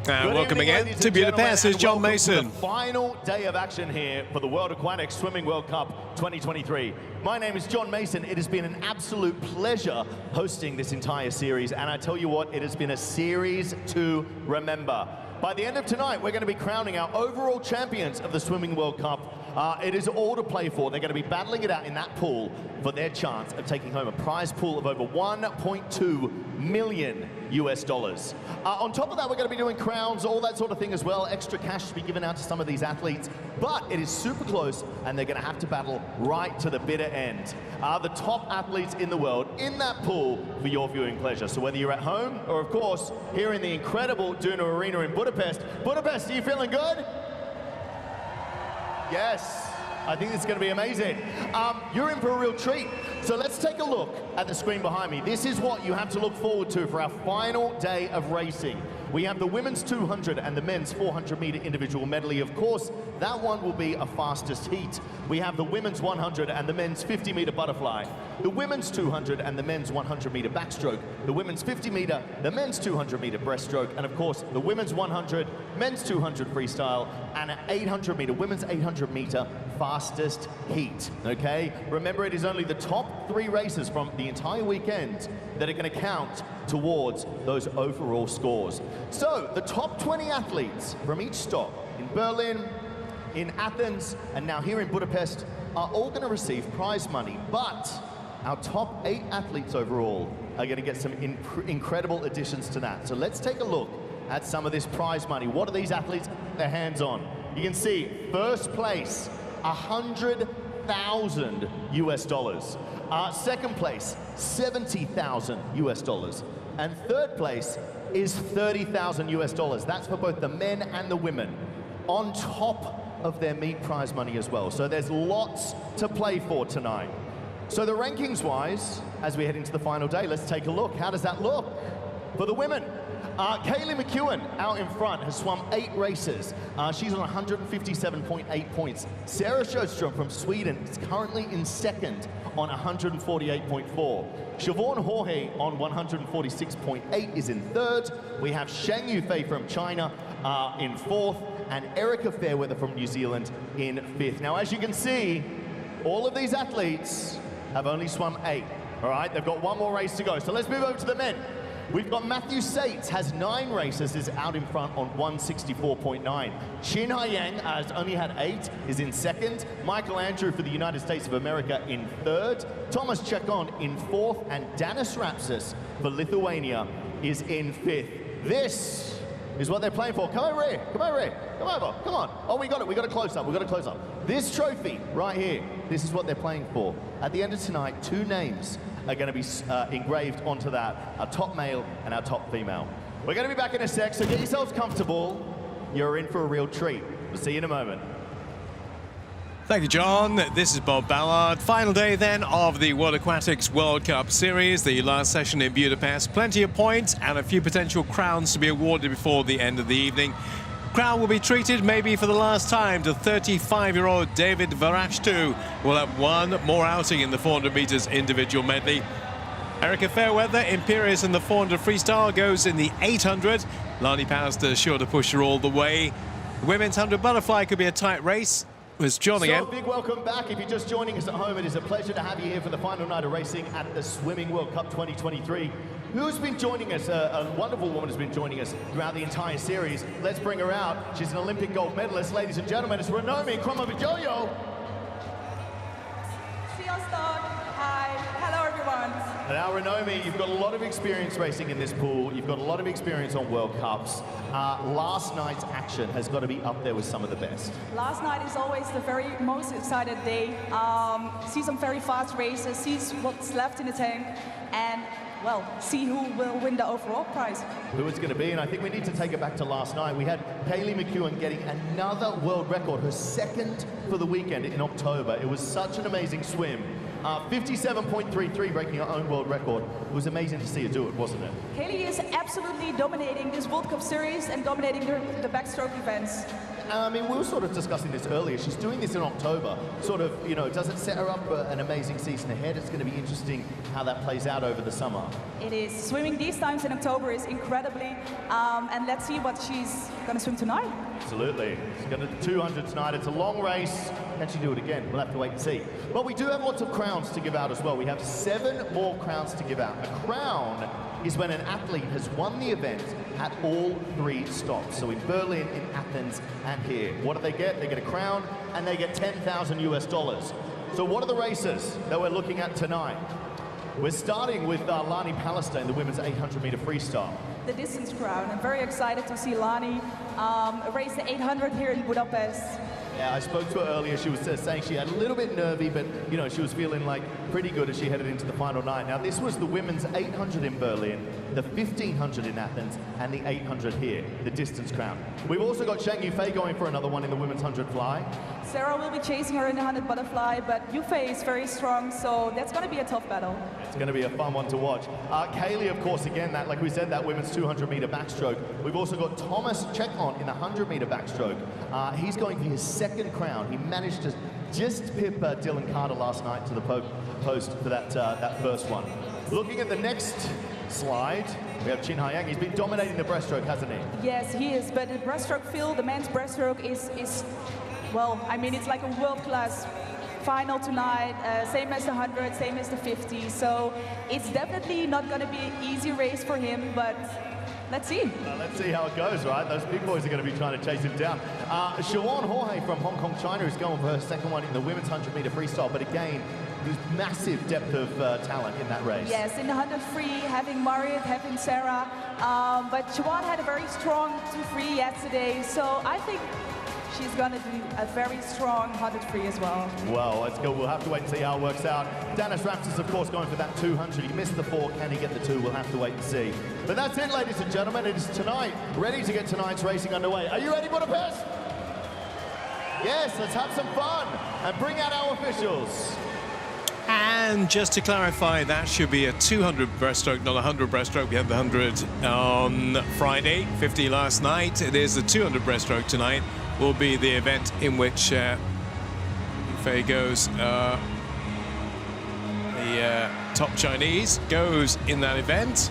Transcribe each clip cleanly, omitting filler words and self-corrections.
Welcome again to Budapest. Is John Mason. The final day of action here for the World Aquatics Swimming World Cup 2023. My name is John Mason. It has been an absolute pleasure hosting this entire series, and I tell you what, it has been a series to remember. By the end of tonight, we're going to be crowning our overall champions of the Swimming World Cup. It is all to play for. They're going to be battling it out in that pool for their chance of taking home a prize pool of over $1.2 million US. On top of that, we're going to be doing crowns, all that sort of thing as well. Extra cash to be given out to some of these athletes. But it is super close, and they're going to have to battle right to the bitter end. The top athletes in the world in that pool for your viewing pleasure. So whether you're at home or, of course, here in the incredible Duna Arena in Budapest. Budapest, are you feeling good? Yes, I think it's going to be amazing. You're in for a real treat. So let's take a look at the screen behind me. This is what you have to look forward to for our final day of racing. We have the women's 200 and the men's 400-meter individual medley. Of course, that one will be a fastest heat. We have the women's 100 and the men's 50-meter butterfly, the women's 200 and the men's 100-meter backstroke, the women's 50-meter, the men's 200-meter breaststroke, and of course, the women's 100, men's 200 freestyle, and an 800-meter, women's 800-meter fastest heat, okay? Remember, it is only the top 3 races from the entire weekend that are going to count towards those overall scores. So, the top 20 athletes from each stop in Berlin, in Athens, and now here in Budapest are all going to receive prize money, but our top 8 athletes overall are going to get some incredible additions to that. So let's take a look at some of this prize money. What are these athletes their hands on? You can see first place, $100,000 US. Second place, $70,000 US. And third place is $30,000 US. That's for both the men and the women, on top of their meat prize money as well. So there's lots to play for tonight. So the rankings-wise, as we head into the final day, let's take a look. How does that look? For the women, McKeown out in front has swum 8 races. She's on 157.8 points. Sarah Sjöström from Sweden is currently in second on 148.4. Siobhan Haughey on 146.8 is in third. We have Sheng Yufei from China in fourth, and Erica Fairweather from New Zealand in fifth. Now, as you can see, all of these athletes have only swum 8. All right, they've got one more race to go. So let's move over to the men. We've got Matthew Sates has 9 races, is out in front on 164.9. Qin Haiyang has only had 8, is in second. Michael Andrew for the United States of America in third. Thomas Chekon in fourth, and Danis Rapsis for Lithuania is in fifth. This is what they're playing for. Come over here, come over here, come over, come on. Oh, we got it, we got a close-up, we got a close-up. This trophy right here, this is what they're playing for. At the end of tonight, 2 names are going to be engraved onto that, our top male and our top female. We're going to be back in a sec, so get yourselves comfortable. You're in for a real treat. We'll see you in a moment. Thank you, John. This is Bob Ballard. Final day then of the World Aquatics World Cup Series, the last session in Budapest. Plenty of points and a few potential crowns to be awarded before the end of the evening. Crown will be treated maybe for the last time to 35-year-old David Varashtu, who will have one more outing in the 400 meters individual medley. Erica Fairweather, imperious in the 400 freestyle, goes in the 800. Lani Pallister sure to push her all the way. The women's 100 butterfly could be a tight race. Was John again. So, big welcome back. If you're just joining us at home, it is a pleasure to have you here for the final night of racing at the Swimming World Cup 2023. Who's been joining us? A wonderful woman has been joining us throughout the entire series. Let's bring her out. She's an Olympic gold medalist. Ladies and gentlemen, it's Renomi Kromowidjojo. Hi, hello everyone. And now, Renomi, you've got a lot of experience racing in this pool. You've got a lot of experience on World Cups. Last night's action has got to be up there with some of the best. Last night is always the very most excited day. See some very fast races, see what's left in the tank, and well, see who will win the overall prize. Who it's going to be, and I think we need to take it back to last night. We had McKeown getting another world record, her second for the weekend in October. It was such an amazing swim. 57.33, breaking her own world record. It was amazing to see her do it, wasn't it? Haughey is absolutely dominating this World Cup Series and dominating the backstroke events. I mean, we were sort of discussing this earlier. She's doing this in October. Sort of, you know, does it set her up for an amazing season ahead? It's going to be interesting how that plays out over the summer. It is. Swimming these times in October is incredibly, and let's see what she's going to swim tonight. Absolutely. She's going to do 200 tonight. It's a long race. Can she do it again? We'll have to wait and see. But we do have lots of crowns to give out as well. We have 7 more crowns to give out. A crown is when an athlete has won the event at all 3 stops. So in Berlin, in Athens, and here. What do they get? They get a crown, and they get $10,000 US. So what are the races that we're looking at tonight? We're starting with Lani Pallister in the women's 800-meter freestyle. The distance crown. I'm very excited to see Lani race the 800 here in Budapest. Yeah, I spoke to her earlier. She was saying she had a little bit nervy, but you know, she was feeling like pretty good as she headed into the final night. Now, this was the women's 800 in Berlin, the 1500 in Athens, and the 800 here, the distance crown. We've also got Zhang Yufei going for another one in the women's 100 fly. Sarah will be chasing her in the 100 butterfly, but Yufei is very strong, so that's going to be a tough battle. It's going to be a fun one to watch. Kaylee, of course, again, that, like we said, that women's 200-meter backstroke. We've also got Thomas Chekon in the 100-meter backstroke. He's going for his second crown. He managed to just pip Dylan Carter last night to the post for that first one. Looking at the next slide, we have Qin Haiyang. He's been dominating the breaststroke, hasn't he? Yes, he is, but the breaststroke field, the men's breaststroke is well, I mean, it's like a world-class final tonight, same as the 100, same as the 50, so it's definitely not going to be an easy race for him, but let's see. Let's see how it goes, right? Those big boys are going to be trying to chase him down. Siobhan Haughey from Hong Kong, China is going for her second one in the women's 100-meter freestyle, but again, there's massive depth of talent in that race. Yes, in the 100 free, having Mariette, having Sarah, but Siobhan had a very strong 2-free yesterday, so I think she's going to do a very strong 100 free as well. Well, let's go. We'll have to wait and see how it works out. Dennis Ramsey, of course, going for that 200. He missed the 4. Can he get the 2? We'll have to wait and see. But that's it, ladies and gentlemen. It is tonight. Ready to get tonight's racing underway. Are you ready, Budapest? Yes, let's have some fun and bring out our officials. And just to clarify, that should be a 200 breaststroke, not a 100 breaststroke. We had the 100 on Friday, 50 last night. It is the 200 breaststroke tonight. Will be the event in which Fei goes, the top Chinese goes in that event.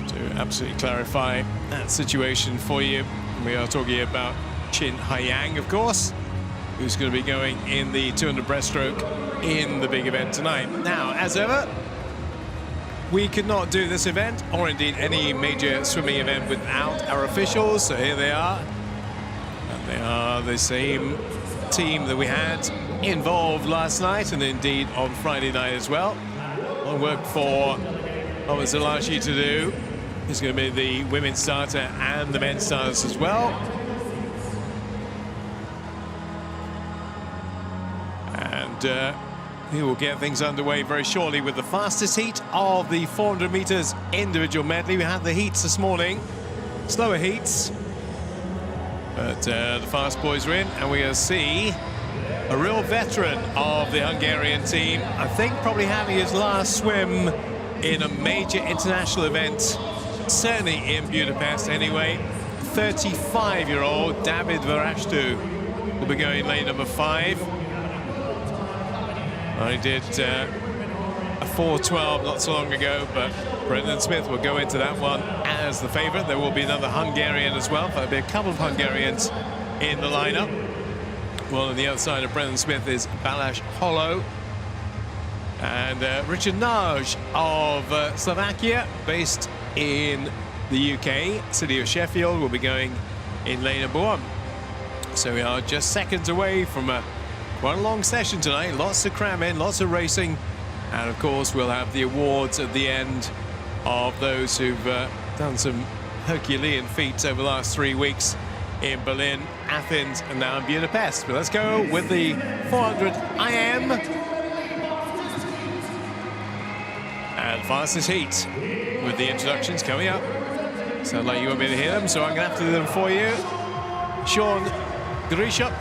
To absolutely clarify that situation for you, we are talking about Qin Haiyang, of course, who's going to be going in the 200 breaststroke in the big event tonight. Now, as ever, we could not do this event, or indeed any major swimming event, without our officials. So here they are. And they are the same team that we had involved last night, and indeed on Friday night as well. On work for Thomas Zalashi to do. He's going to be the women's starter and the men's starters as well. And he will get things underway very shortly with the fastest heat of the 400 meters individual medley. We had the heats this morning, slower heats, but the fast boys are in, and we're going to see a real veteran of the Hungarian team. I think probably having his last swim in a major international event, certainly in Budapest anyway. 35-year-old David Verashtu will be going lane number 5. I did a 4:12 not so long ago, but Brendan Smith will go into that one as the favorite. There will be another Hungarian as well. There'll be a couple of Hungarians in the lineup. Well, on the other side of Brendan Smith is Balázs Hollow and Richard Nagy of Slovakia, based in the UK, city of Sheffield, will be going in lane number 1. So we are just seconds away from quite a long session tonight, lots to cram in, lots of racing, and of course we'll have the awards at the end of those who've done some Herculean feats over the last 3 weeks in Berlin, Athens, and now in Budapest. But let's go with the 400 IM. And fastest heat with the introductions coming up. Sound like you won't be able to hear them, so I'm going to have to do them for you. Sean Grishop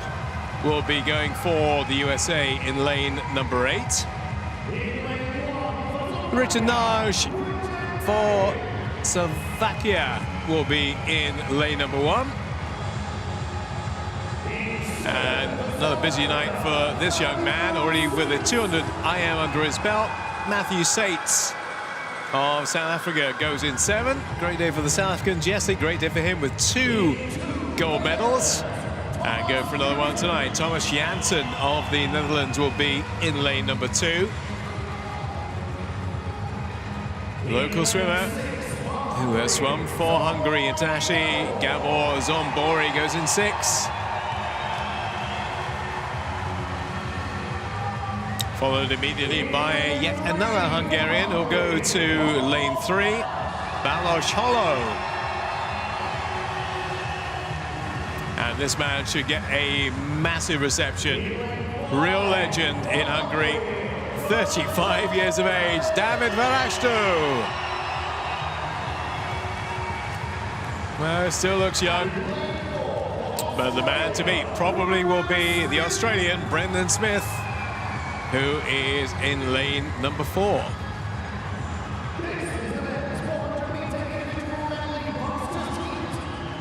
will be going for the USA in lane number 8. Richard Nagy for Slovakia will be in lane number 1. And another busy night for this young man, already with a 200 IM under his belt. Matthew Sates of South Africa goes in 7. Great day for the South Africans. Yes, a great day for him with 2 gold medals. And go for another one tonight. Thomas Janssen of the Netherlands will be in lane number 2. Local swimmer who has swum for Hungary, Itashi Gabor Zombori goes in 6. Followed immediately by yet another Hungarian who'll go to lane 3, Balos Hollow. And this man should get a massive reception. Real legend in Hungary, 35 years of age, David Verashtu. Well, still looks young. But the man to beat probably will be the Australian Brendan Smith, who is in lane number 4.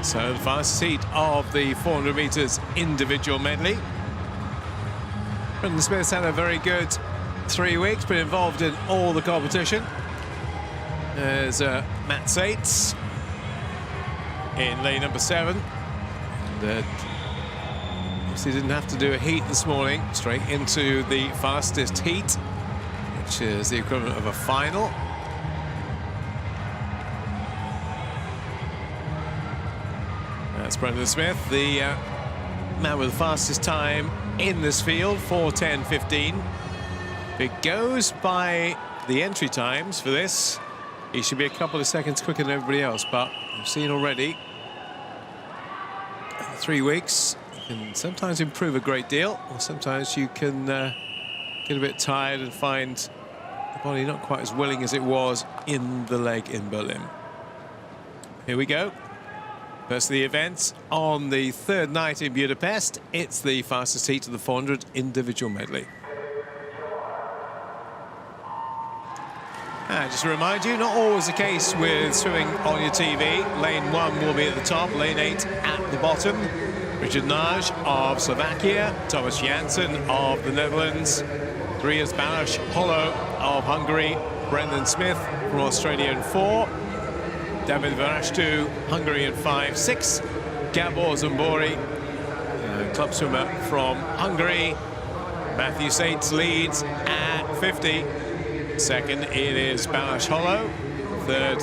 So the fastest heat of the 400 meters individual medley. Brendan Smith's had a very good 3 weeks, been involved in all the competition. There's Matt Sates in lane number 7. He didn't have to do a heat this morning, straight into the fastest heat, which is the equivalent of a final. That's Brendan Smith, the man with the fastest time in this field, 4:10.15. If it goes by the entry times for this, he should be a couple of seconds quicker than everybody else, but we've seen already 3 weeks. Can sometimes improve a great deal, or sometimes you can get a bit tired and find the body not quite as willing as it was in the leg in Berlin. Here we go. First of the events on the 3rd night in Budapest. It's the fastest heat of the 400 individual medley. And just to remind you, not always the case with swimming on your TV. Lane 1 will be at the top, lane 8 at the bottom. Richard Naj of Slovakia, Thomas Janssen of the Netherlands, 3 is Balos Hollow of Hungary, Brendan Smith from Australia in 4, David Verashtu, Hungary in 5, 6, Gabor Zombori, club swimmer from Hungary. Matthew Sates leads at 50. Second, it is Balos Hollow. Third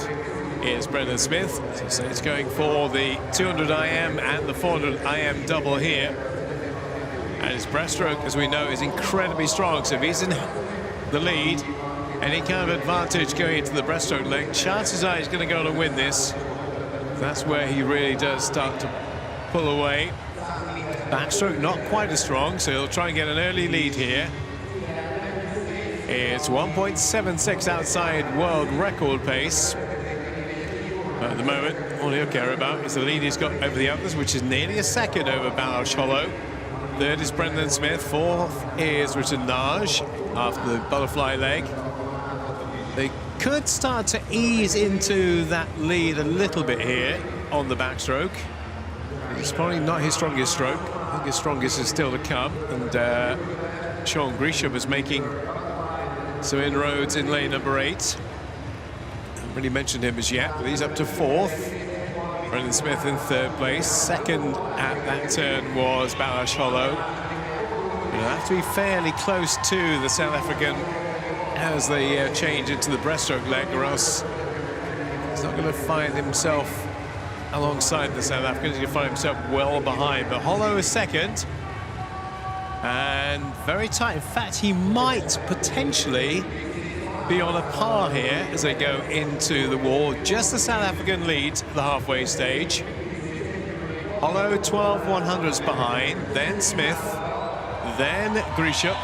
is Brendan Smith. So it's going for the 200 IM and the 400 IM double here. And his breaststroke, as we know, is incredibly strong. So if he's in the lead, any kind of advantage going into the breaststroke leg, chances are he's going to go on and win this. That's where he really does start to pull away. Backstroke not quite as strong, so he'll try and get an early lead here. It's 1.76 outside world record pace. At the moment, all he'll care about is the lead he's got over the others, which is nearly a second over Balos Hollow. Third is Brendan Smith. Fourth is Richard Naj after the butterfly leg. They could start to ease into that lead a little bit here on the backstroke. It's probably not his strongest stroke. I think his strongest is still to come. And Sean Grisham is making some inroads in lane number 8. Haven't really mentioned him as yet, but he's up to 4th. Brendan Smith in 3rd place. Second at that turn was Balos Hollow. He'll have to be fairly close to the South African as they change into the breaststroke leg, or else he's not going to find himself alongside the South Africans. He's going to find himself well behind. But Hollow is second. And very tight. In fact, he might potentially be on a par here as they go into the wall. Just the South African lead the halfway stage. Hollow 12/100ths behind, then Smith, then Grisham.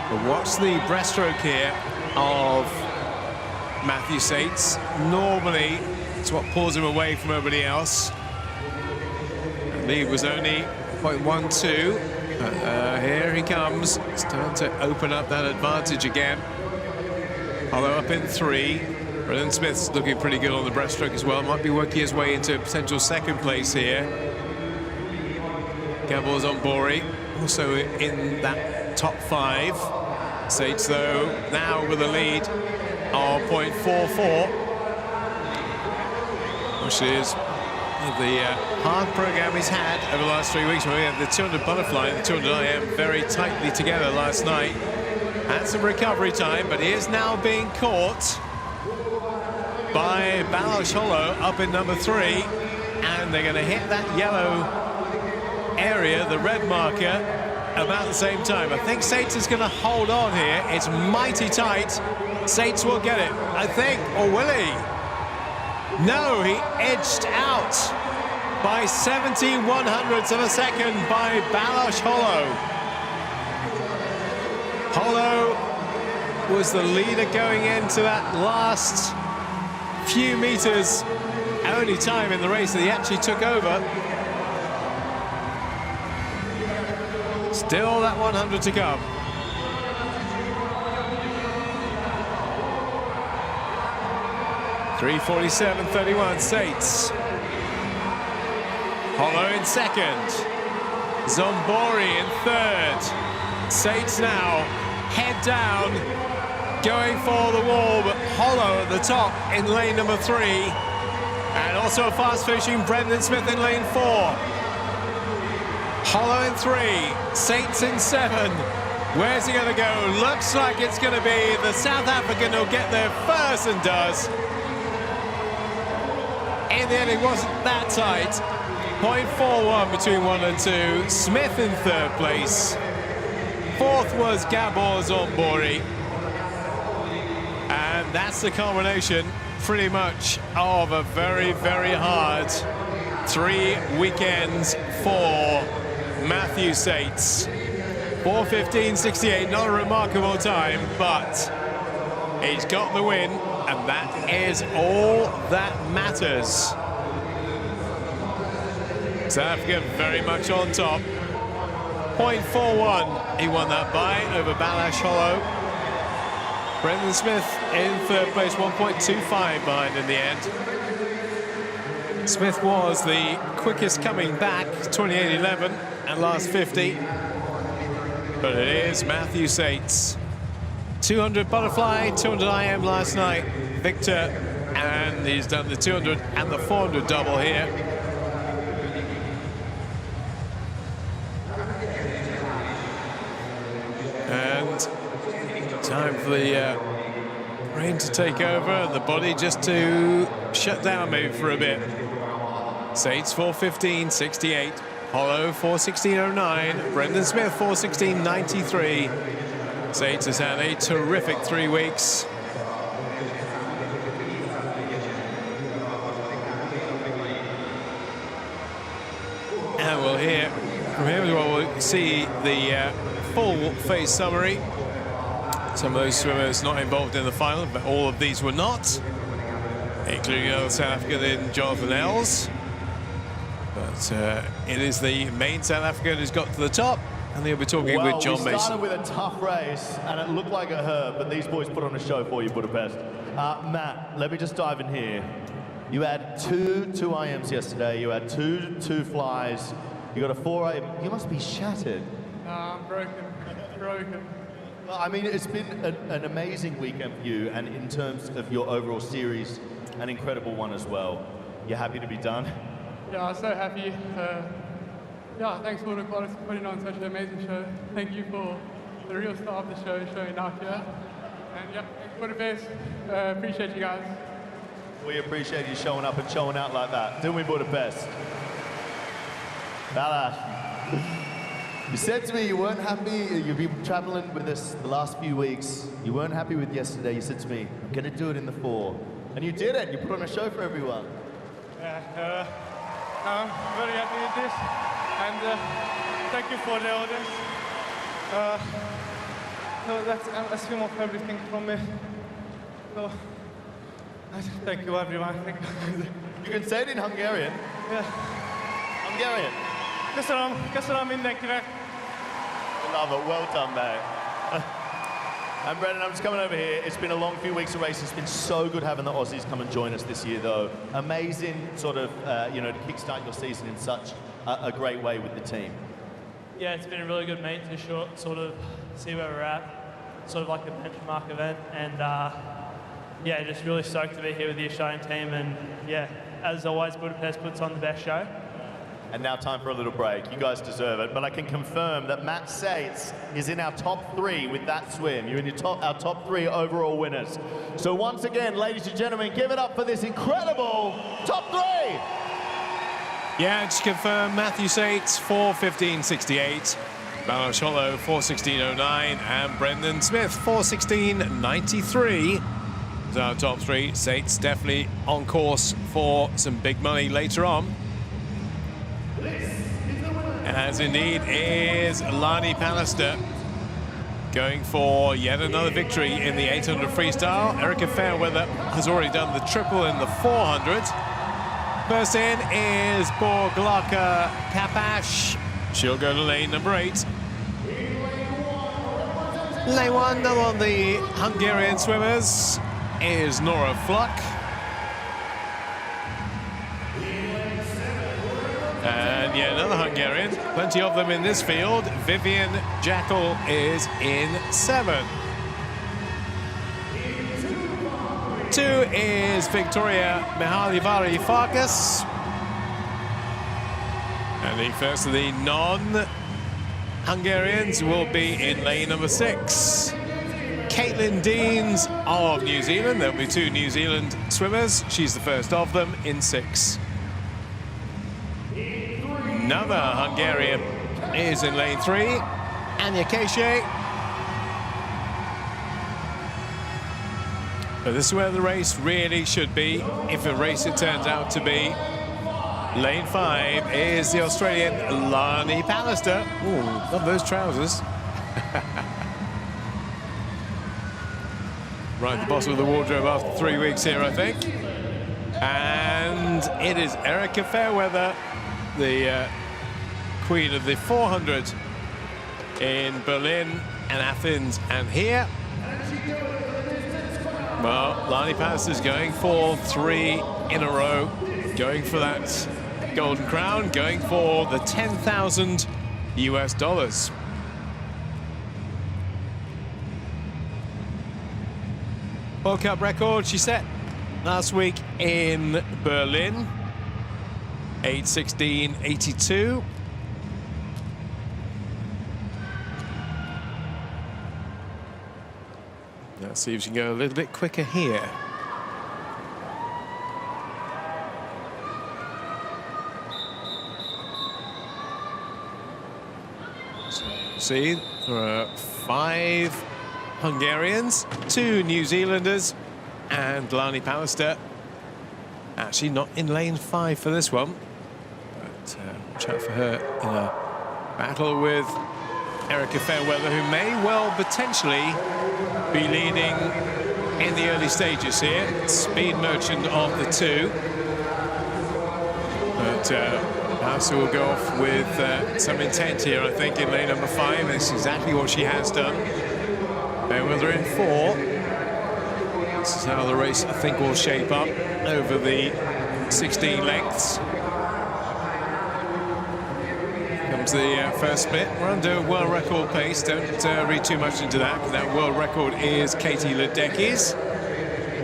But watch the breaststroke here of Matthew Sates. Normally, it's what pulls him away from everybody else. The lead was only 0.12. Here he comes. It's time to open up that advantage again. Hollow up in 3. Brendan Smith's looking pretty good on the breaststroke as well. Might be working his way into potential 2nd place here. Gabor Zombori also in that top 5. Sates, though, now with a lead of 0.44, which is the hard program he's had over the last 3 weeks. We had the 200 butterfly and the 200 IM very tightly together last night. Had some recovery time, but he is now being caught by Balázs Holló up in number 3, and they're going to hit that yellow area, the red marker, about the same time. I think Sates is going to hold on here. It's mighty tight. Sates will get it, I think, or will he? No, he edged out by 70/100ths of a second by Balázs Holló. Holló was the leader going into that last few meters, only time in the race that he actually took over. Still that 100 to come. (3:47.31), Sates. Holló in second. Zombori in third. Sates now head down, going for the wall, but Holló at the top in lane number 3. And also a fast finishing Brendan Smith in lane 4. Holló in 3, Sates in 7. Where's he going to go? Looks like it's going to be the South African who'll get there first, and does. In the end, it wasn't that tight. 0.41 between 1 and 2. Smith in third place. Fourth was Gabor Zombori. And that's the culmination, pretty much, of a very, very hard 3 weekends for Matthew Sates. 4:15.68, not a remarkable time, but he's got the win, and that is all that matters. South Africa very much on top. 0.41 he won that by over Balázs Holló. Brendan Smith in third place, 1.25 behind in the end. Smith was the quickest coming back, 28.11 and last 50. But it is Matthew Sates. 200 butterfly, 200 IM last night, Victor, and he's done the 200 and the 400 double here. And time for the brain to take over and the body just to shut down maybe for a bit. Sates 4:15.68, Holló 4:16.09, Brendan Smith 4:16.93. Sates has had a terrific 3 weeks. And we'll hear from him as well. We'll see the full phase summary. Some of those swimmers not involved in the final, but all of these were not, including other South African in Jonathan Els. But it is the main South African who's got to the top, and they'll be talking with John Mason. We started with a tough race, and it looked like it hurt, but these boys put on a show for you, Budapest. Matt, let me just dive in here. You had two IMs yesterday, you had two flies, you got a 4 IM. You must be shattered. I'm broken. Well, I mean, it's been an amazing weekend for you, and in terms of your overall series, an incredible one as well. You're happy to be done? Yeah, I'm so happy. Yeah, thanks for Aquatics for putting on such an amazing show. Thank you for the real star of the show showing up here. And yeah, thanks for the best. Appreciate you guys. We appreciate you showing up and showing out like that. Don't we, Budapest? Balázs, you said to me you weren't happy. You've been traveling with us the last few weeks. You weren't happy with yesterday. You said to me, I'm going to do it in the 4. And you did it. You put on a show for everyone. Yeah, I'm very happy with this. And thank you for the audience. So that's a swim of everything from me. So thank you, everyone. Thank you. You can say it in Hungarian. Yeah. Hungarian. Köszönöm mindenkinek. Love it. Well done, mate. And Brendan, I'm just coming over here. It's been a long few weeks of racing. It's been so good having the Aussies come and join us this year, though. Amazing sort of, to kickstart your season in such a great way with the team. yeah, it's been a really good meet to sort of see where we're at, sort of like a benchmark event, and yeah, just really stoked to be here with the Australian team, and yeah, as always, Budapest puts on the best show. And now time for a little break. You guys deserve it, but I can confirm that Matt Sates is in our top 3 with that swim. You're in our top 3 overall winners. So once again, ladies and gentlemen, give it up for this incredible top 3. Yeah, just to confirm, Matthew Sates, 4:15.68. Ballard Shollow, 4:16.09. And Brendan Smith, 4:16.93. Is our top 3. Sates definitely on course for some big money later on. As indeed is Lani Pallister, going for yet another victory in the 800 freestyle. Erica Fairweather has already done the triple in the 400. First in is Borglaka Kapash. She'll go to lane number 8. Lane 1 on the Hungarian swimmers is Nora Fluck. And yeah, another Hungarian. Plenty of them in this field. Vivian Jackal is in 7. 2 is Victoria Mihalivari Farkas. And the first of the non-Hungarians will be in lane number 6. Caitlin Deans of New Zealand. There'll be 2 New Zealand swimmers. She's the first of them in 6. Another Hungarian is in lane 3, Anya Keishe. But this is where the race really should be, if a race it turns out to be. Lane 5 is the Australian Lani Pallister. Ooh, love those trousers. Right at the bottom of the wardrobe after 3 weeks here, I think. And it is Erica Fairweather, the queen of the 400 in Berlin and Athens and here. Well, Lani Pallister's going for 3 in a row, going for that golden crown, going for the $10,000 US. World Cup record she set last week in Berlin, 8:16.82. Let's see if she can go a little bit quicker here. So, see, there are 5 Hungarians, 2 New Zealanders, and Lani Pallister. Actually not in lane 5 for this one, but watch out for her in a battle with Erica Fairweather, who may well potentially be leading in the early stages here. Speed merchant of the 2. But Pallister will go off with some intent here, I think, in lane number 5. That's exactly what she has done. Fairweather in 4. This is how the race, I think, will shape up over the 16 lengths. Comes the first split. We're under world record pace. Don't read too much into that, because that world record is Katie Ledecky's.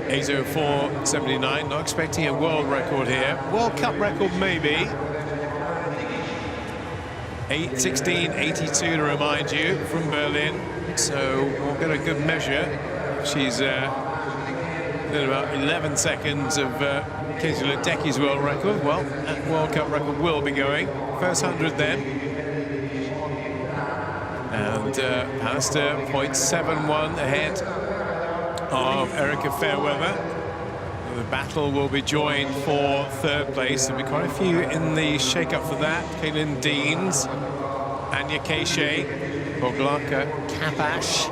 8:04.79. Not expecting a world record here. World Cup record, maybe. 8:16.82 to remind you, from Berlin. So we'll get a good measure. She's within about 11 seconds of Katie Ledecky's world record. Well, that World Cup record will be going. First 100 then. And Pallister 0.71 ahead of Erica Fairweather. The battle will be joined for 3rd place. There'll be quite a few in the shake-up for that. Caitlin Deans, Anya Keishe, Borglaka Kapash,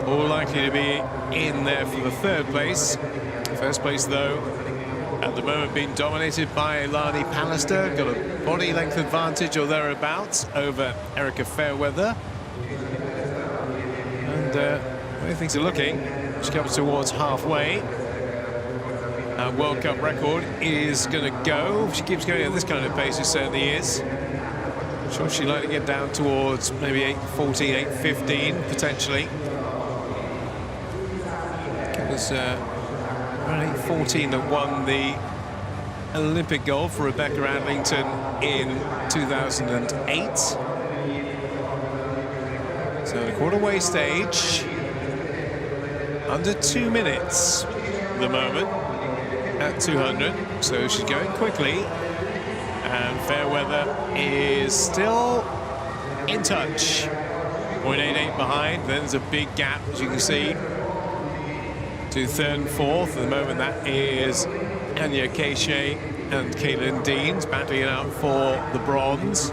all likely to be in there for the 3rd place. First place, though, at the moment being dominated by Lani Pallister. Got a body length advantage or thereabouts over Erica Fairweather. And the way things are looking, she comes towards halfway. World Cup record is going to go. If she keeps going at this kind of pace, it certainly is. Sure, she'd like to get down towards maybe 8:14, 8:15 potentially. It was around 8:14 that won the Olympic gold for Rebecca Adlington in 2008. So the quarterway stage, under 2 minutes at the moment at 200. So she's going quickly. And Fairweather is still in touch. 0.88 behind. Then there's a big gap, as you can see, to third and fourth. At the moment, that is Anya Keishe and Caitlin Deans battling it out for the bronze.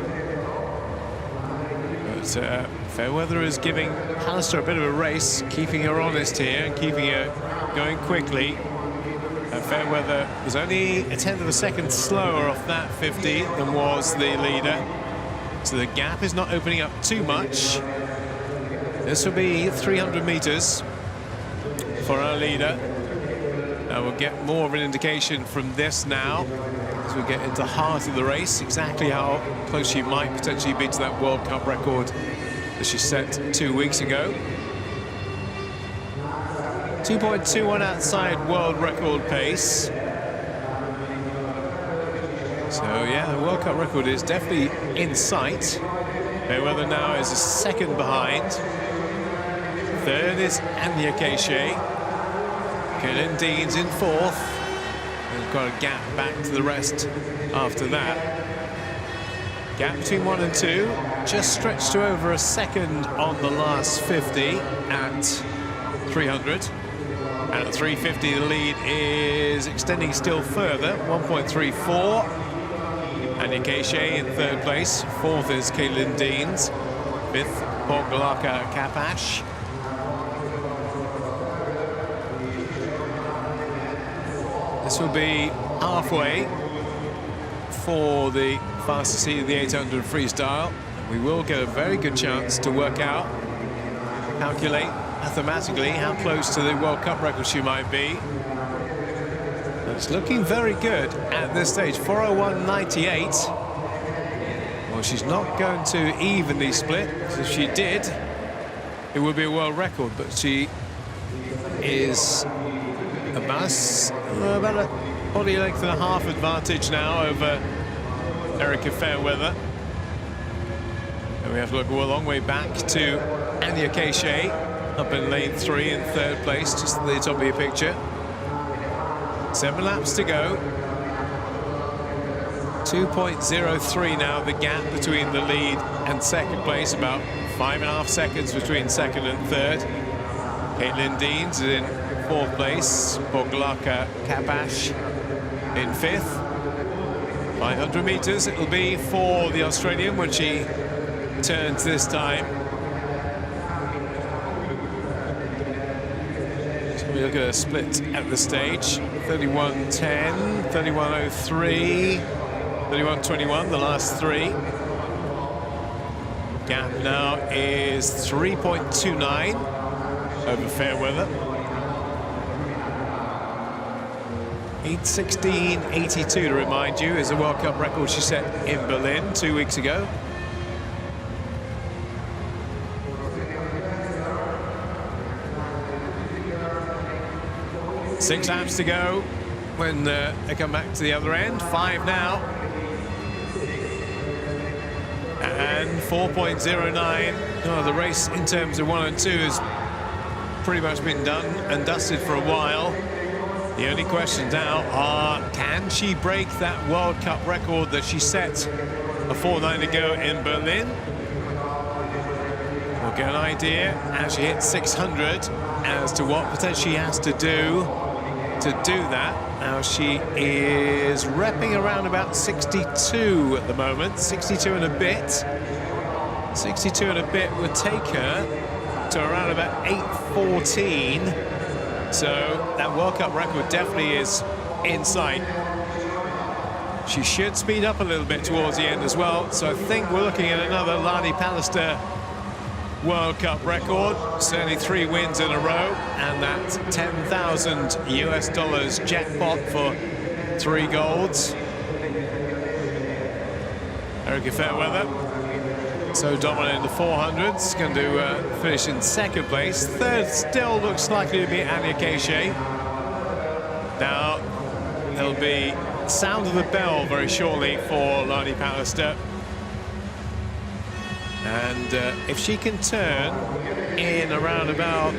But Fairweather is giving Pallister a bit of a race, keeping her honest here and keeping her going quickly. Fairweather was only 1/10 of a second slower off that 50 than was the leader. So the gap is not opening up too much. This will be 300 meters for our leader. We'll get more of an indication from this now as we get into the heart of the race, exactly how close she might potentially be to that World Cup record that she set 2 weeks ago. 2.21 outside world record pace. So yeah, the World Cup record is definitely in sight. Fairweather now is a second behind. Third is Anya Keishe. Caitlin Deans in fourth. We've got a gap back to the rest after that. Gap between 1 and 2 just stretched to over a second on the last 50 at 300. And at 350, the lead is extending still further, 1.34. Anya Keishe in third place. Fourth is Caitlin Deans. Fifth, Pogalaka Kapash. This will be halfway for the fastest heat of the 800 freestyle. We will get a very good chance to work out, calculate mathematically how close to the World Cup record she might be. It's looking very good at this stage, 4:01.98. Well, she's not going to evenly split. If she did, it would be a world record, but she is about a body length and a half advantage now over Erica Fairweather. And we have to look a long way back to Anya Keishe, up in lane 3 in third place, just at the top of your picture. 7 laps to go. 2.03 now, the gap between the lead and second place, about 5.5 seconds between second and third. Caitlin Deans is in fourth place, Pogalaka Kapash in fifth. 500 meters it'll be for the Australian when she turns this time. We look at a split at the stage. 31.10, 31.03, 31.21, the last three. Gap now is 3.29 over Fairweather. 8:16.82 to remind you is a World Cup record she set in Berlin 2 weeks ago. Six laps to go when they come back to the other end. 5 now. And 4.09. Oh, the race in terms of 1 and 2 has pretty much been done and dusted for a while. The only questions now are, can she break that World Cup record that she set a fortnight ago in Berlin? We'll get an idea as she hits 600 as to what potentially she has to do that. Now she is repping around about 62 at the moment, 62 and a bit. 62 and a bit would take her to around about 8:14. So that World Cup record definitely is in sight. She should speed up a little bit towards the end as well. So I think we're looking at another Lani Pallister World Cup record, certainly 3 wins in a row, and that $10,000 jackpot for 3 golds. Erica Fairweather So dominant in the 400s, going to finish in second place. Third still looks likely to be Anya Keishe. Now, there'll be sound of the bell very shortly for Lani Pallister. And if she can turn in around about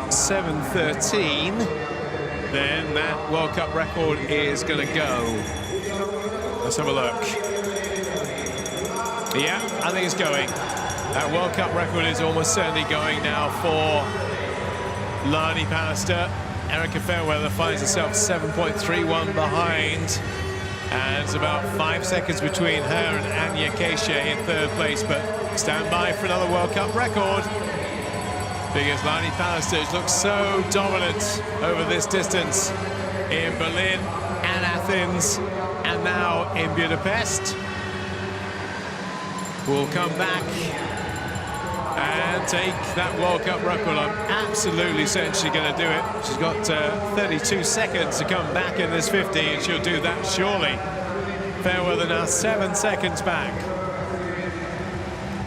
7:13, then that World Cup record is going to go. Let's have a look. Yeah, I think it's going. That World Cup record is almost certainly going now for Lani Pallister. Erica Fairweather finds herself 7.31 behind. And it's about 5 seconds between her and Anya Keishe in third place, but stand by for another World Cup record. Because Lani Pallister looks so dominant over this distance in Berlin and Athens and now in Budapest. We'll come back and take that World Cup record. I'm absolutely certain she's going to do it. She's got 32 seconds to come back in this 50, and she'll do that surely. Fairweather now 7 seconds back.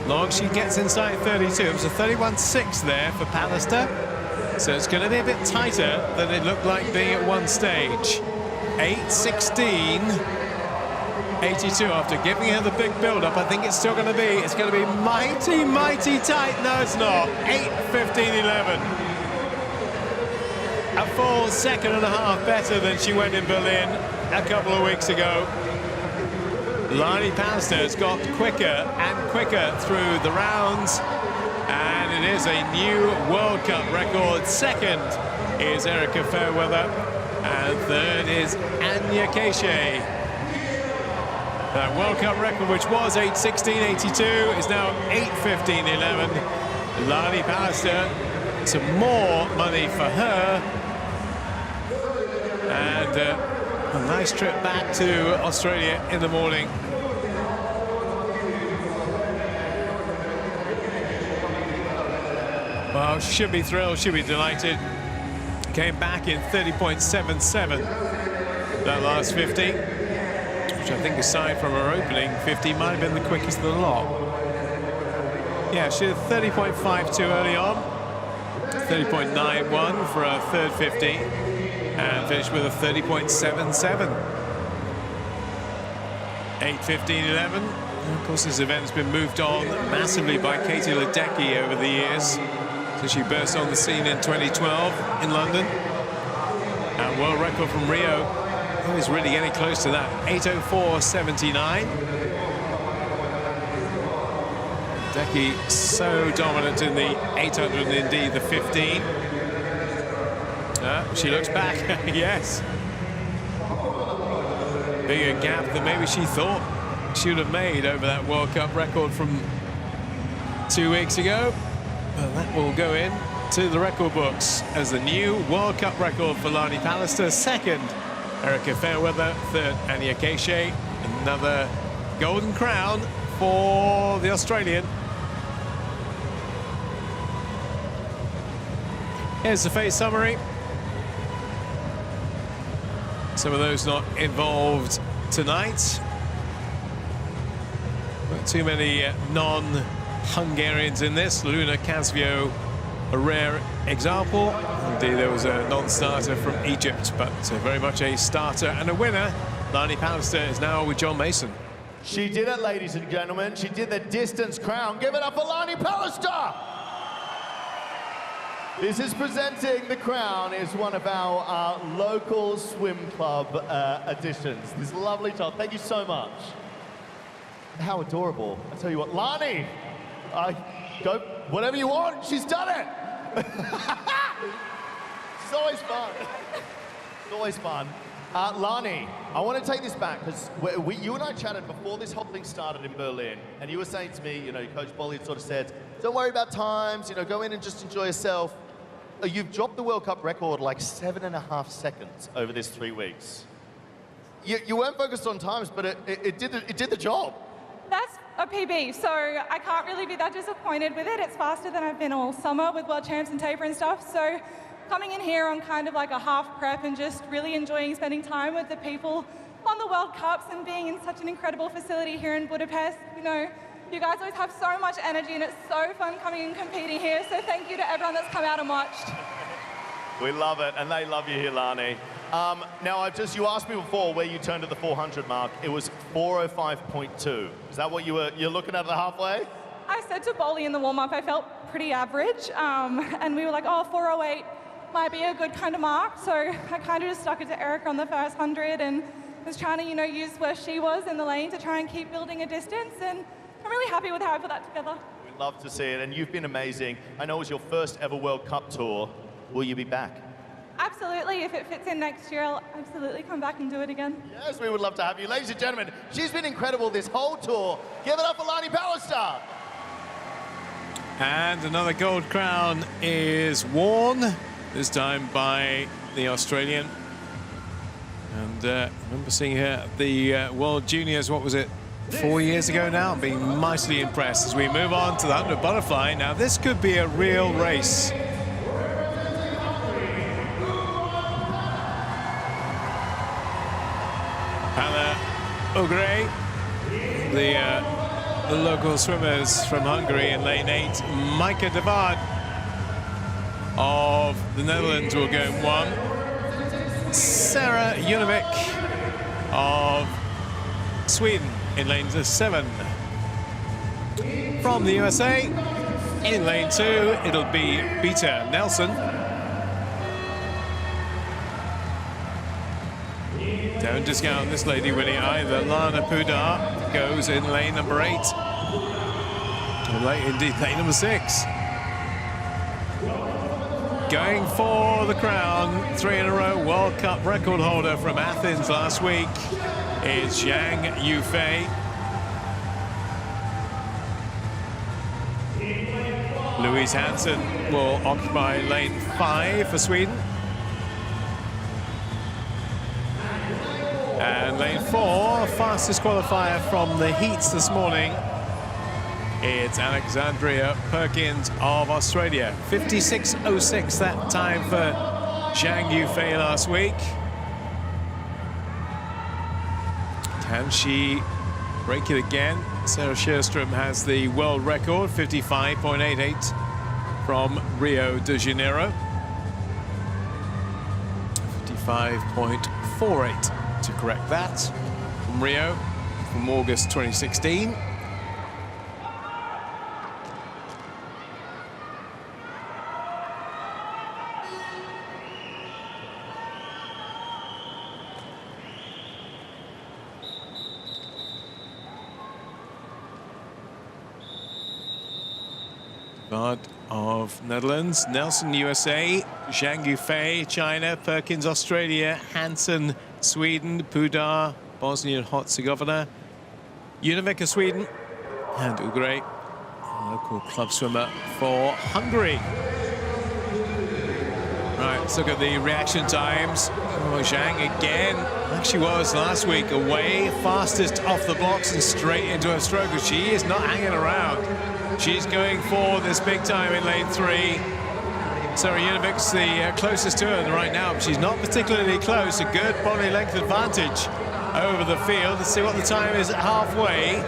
Long she gets inside 32. It was a 31.6 there for Pallister. So it's going to be a bit tighter than it looked like being at one stage. 8:16.82 after giving her the big build-up. I think it's still going to be, mighty, mighty tight. No, it's not. 8:15.11. A full second and a half better than she went in Berlin a couple of weeks ago. Lani Pallister has got quicker and quicker through the rounds, and it is a new World Cup record. Second is Erica Fairweather, and third is Anya Keishe. That World Cup record, which was 8:16.82, is now 8:15.11. Lani Pallister, some more money for her, and a nice trip back to Australia in the morning. Well, she should be thrilled, she'll be delighted. Came back in 30.77 that last 50, which I think, aside from her opening 50, might have been the quickest of the lot. Yeah, she had 30.52 early on, 30.91 for her third 50, and finished with a 30.77. 8:15.11. Of course, this event's been moved on massively by Katie Ledecky over the years. So she burst on the scene in 2012 in London. And world record from Rio is really getting close to that. 8:04.79. Ledecky so dominant in the 800 and indeed the 15. She looks back, yes. Bigger gap than maybe she thought she would have made over that World Cup record from 2 weeks ago. Well, that will go in to the record books as the new World Cup record for Lani Pallister. Second, Erica Fairweather. Third, Anya Keishe. Another golden crown for the Australian. Here's the phase summary. Some of those not involved tonight. Not too many non-Hungarians in this. Luna Casvio, a rare example. Indeed, there was a non-starter from Egypt, but very much a starter and a winner. Lani Pallister is now with John Mason. She did it, ladies and gentlemen. She did the distance crown. Give it up for Lani Pallister! This is presenting the crown is one of our local swim club additions. This lovely child. Thank you so much. How adorable. I tell you what, Lani, go whatever you want. She's done it. It's always fun. It's always fun. Lani, I want to take this back because you and I chatted before this whole thing started in Berlin, and you were saying to me, you know, Coach Bolly had sort of said, don't worry about times, you know, go in and just enjoy yourself. You've dropped the World Cup record like 7.5 seconds over this 3 weeks. You weren't focused on times, but it did the job. That's a PB, so I can't really be that disappointed with it. It's faster than I've been all summer with World Champs and taper and stuff. So coming in here on kind of like a half prep and just really enjoying spending time with the people on the World Cups and being in such an incredible facility here in Budapest, you know, You guys always have so much energy and it's so fun coming and competing here. So thank you to everyone that's come out and watched. We love it, and they love you here, Lani. Now, you asked me before where you turned at the 400 mark. It was 405.2. Is that what you're looking at the halfway? I said to Bolly in the warm-up, I felt pretty average. And we were like, oh, 408 might be a good kind of mark. So I kind of just stuck it to Erica on the first 100 and was trying to, use where she was in the lane to try and keep building a distance. And I'm really happy with how I put that together. We'd love to see it, and you've been amazing. I know it was your first ever World Cup tour. Will you be back? Absolutely. If it fits in next year, I'll absolutely come back and do it again. Yes, we would love to have you. Ladies and gentlemen, she's been incredible this whole tour. Give it up for Lani Pallister. And another gold crown is worn, this time by the Australian. And I remember seeing her at the World Juniors, what was it, 4 years ago now? I'm being mightily impressed as we move on to the 100 butterfly. Now, this could be a real race. Haughey, the local swimmers from Hungary in lane 8. Maaike de Waard of the Netherlands will go in 1. Sarah Junevik of Sweden in lane 7. From the USA, in lane 2, it'll be Beta Nelson. Don't discount this lady winning either. Lana Pudar goes in lane number 8. Indeed, lane number 6. Going for the crown, 3 in a row, World Cup record holder from Athens last week is Zhang Yufei. Louise Hansen will occupy lane 5 for Sweden. And lane 4, fastest qualifier from the heats this morning. It's Alexandria Perkins of Australia. 56.06 that time for Zhang Yufei last week. Can she break it again? Sarah Sjöström has the world record, 55.88 from Rio de Janeiro. 55.48 to correct that from Rio from August 2016. Waard of Netherlands, Nelson USA, Zhang Yufei China, Perkins Australia, Hansen Sweden, Pudar Bosnia and Herzegovina, Junevik of Sweden, and Ugre, local club swimmer for Hungary. Right, let's look at the reaction times. Oh, Zhang again, like she was last week, away, fastest off the blocks and straight into her stroke. She is not hanging around. She's going for this big time in lane 3. Sarah Junevik's the closest to her right now, but she's not particularly close. A good body length advantage over the field. Let's see what the time is at halfway.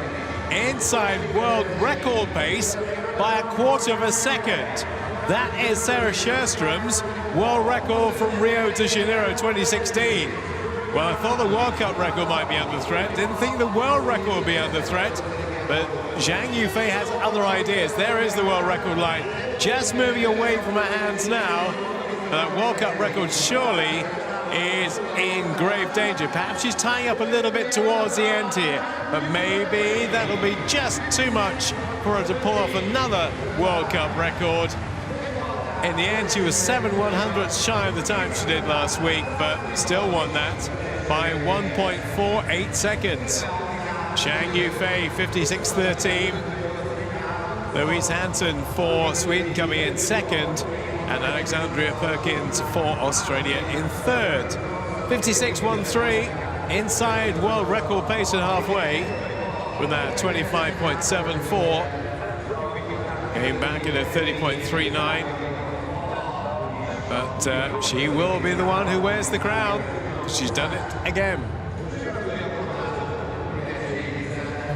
Inside world record pace by 1/4 of a second. That is Sarah Sjöström's world record from Rio de Janeiro 2016. Well, I thought the World Cup record might be under threat. Didn't think the world record would be under threat. But Zhang Yufei has other ideas. There is the world record line, just moving away from her hands now. That World Cup record surely is in grave danger. Perhaps she's tying up a little bit towards the end here, but maybe that'll be just too much for her to pull off another World Cup record. In the end, she was 7/100ths shy of the time she did last week, but still won that by 1.48 seconds. Zhang Yufei, 56.13. Louise Hansen for Sweden coming in second, and Alexandria Perkins for Australia in third. 56.13, inside world record pace at halfway, with that 25.74. Came back at a 30.39. But she will be the one who wears the crown. She's done it again.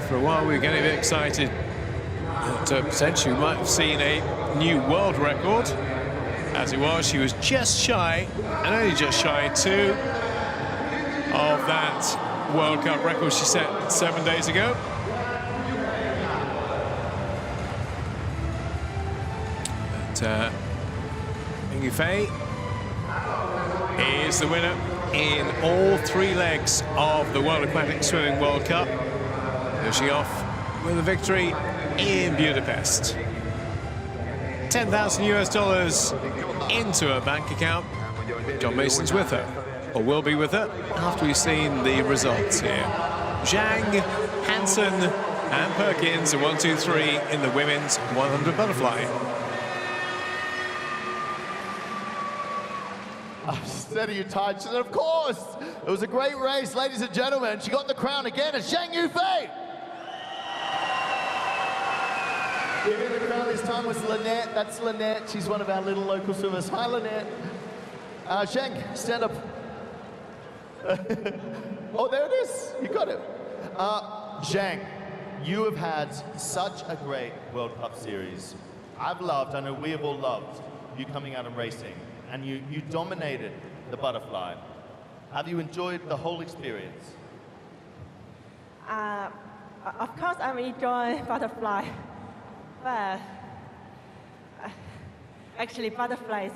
For a while we were getting a bit excited that potentially might have seen a new world record. As it was, she was just shy, and only just shy too, of that World Cup record she set 7 days ago. But Haughey Fei is the winner in all 3 legs of the World Aquatic Swimming World Cup, finishing off with a victory in Budapest. $10,000 into her bank account. John Mason's with her, or will be with her, after we've seen the results here. Zhang, Hansen, and Perkins are 1, 2, 3 in the women's 100 butterfly. Steady you tight, and of course, it was a great race, ladies and gentlemen. She got the crown again, it's Zhang Yufei. Giving the crown this time was Lynette. That's Lynette. She's one of our little local swimmers. Hi, Lynette. Zhang, stand up. Oh, there it is. You got it. Zhang, you have had such a great World Cup series. I've loved, I know we have all loved, you coming out and racing. And you dominated the butterfly. Have you enjoyed the whole experience? Of course, I'm enjoying butterfly, but actually, butterfly is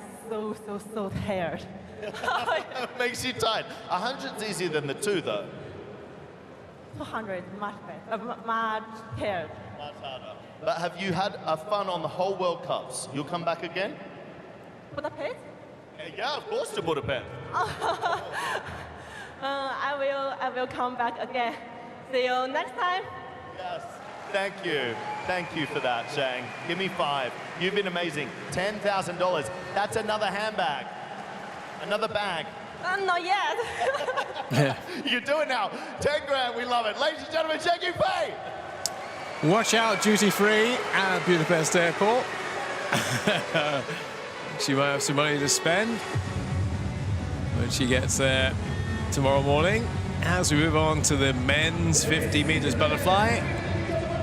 so tired. Makes you tired. 100's easier than the 2, though. 200 much better, much tired. Much harder. But have you had fun on the whole World Cups? You'll come back again? Budapest? Yeah, of course, to Budapest. I will come back again. See you next time. Yes. Thank you. Thank you for that, Zhang. Give me 5. You've been amazing. $10,000. That's another handbag. Another bag. Not yet. You do it now. 10 grand. We love it. Ladies and gentlemen, Zhang Yufei. Watch out, duty free at Budapest Airport. She might have some money to spend when she gets there tomorrow morning. As we move on to the men's 50 meters butterfly,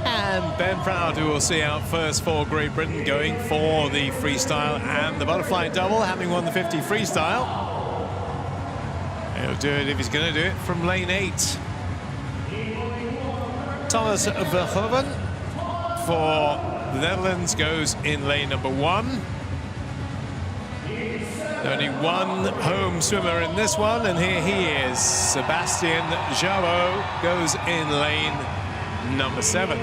and Ben Proud, who will see out first for Great Britain, going for the freestyle and the butterfly double, having won the 50 freestyle. He'll do it if he's going to do it from lane 8. Thomas Verhoeven for the Netherlands goes in lane number 1. Only one home swimmer in this one, and here he is. Sebastian Jarreau goes in lane number 7.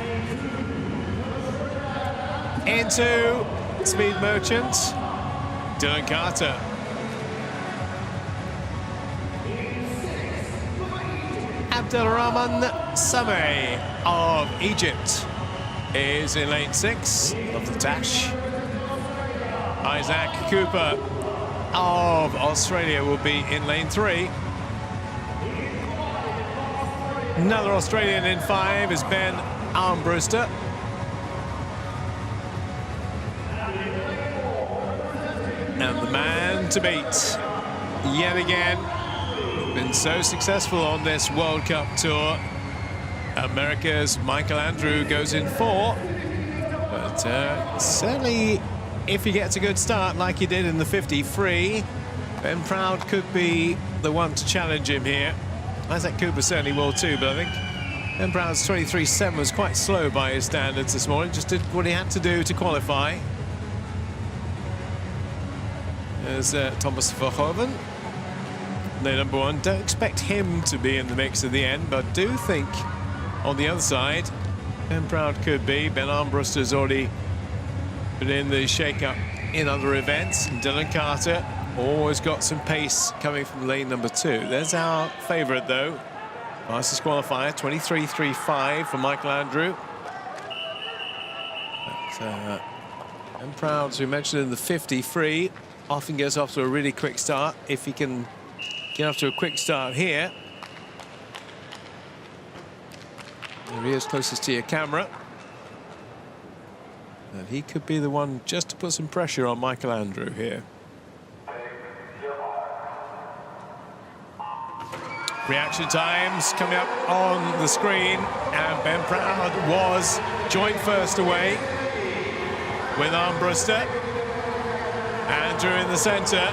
Into Speed Merchant, Dylan Carter. Abdelrahman Sameh of Egypt is in lane 6 of the Tash. Isaac Cooper of Australia will be in lane 3. Another Australian in 5 is Ben Armbruster. And the man to beat, yet again, been so successful on this World Cup tour. America's Michael Andrew goes in 4. But certainly, if he gets a good start like he did in the 50 free, Ben Proud could be the one to challenge him here. Isaac Cooper certainly will too, but I think Ben Proud's 23.7 was quite slow by his standards this morning. Just did what he had to do to qualify. There's Thomas Verhoeven, lane number 1. Don't expect him to be in the mix at the end, but do think on the other side, Ben Proud could be. Ben Armbruster's already been in the shake-up in other events. And Dylan Carter always got some pace coming from lane number 2. There's our favourite, though. Fastest qualifier, 23.35 for Michael Andrew. But, Ben Proud, as we mentioned in the 50 free, often gets off to a really quick start. If he can get off to a quick start here. There he is, closest to your camera. And he could be the one just to put some pressure on Michael Andrew here. Reaction times coming up on the screen, and Ben Proud was joint first away with Armbruster. Andrew in the center.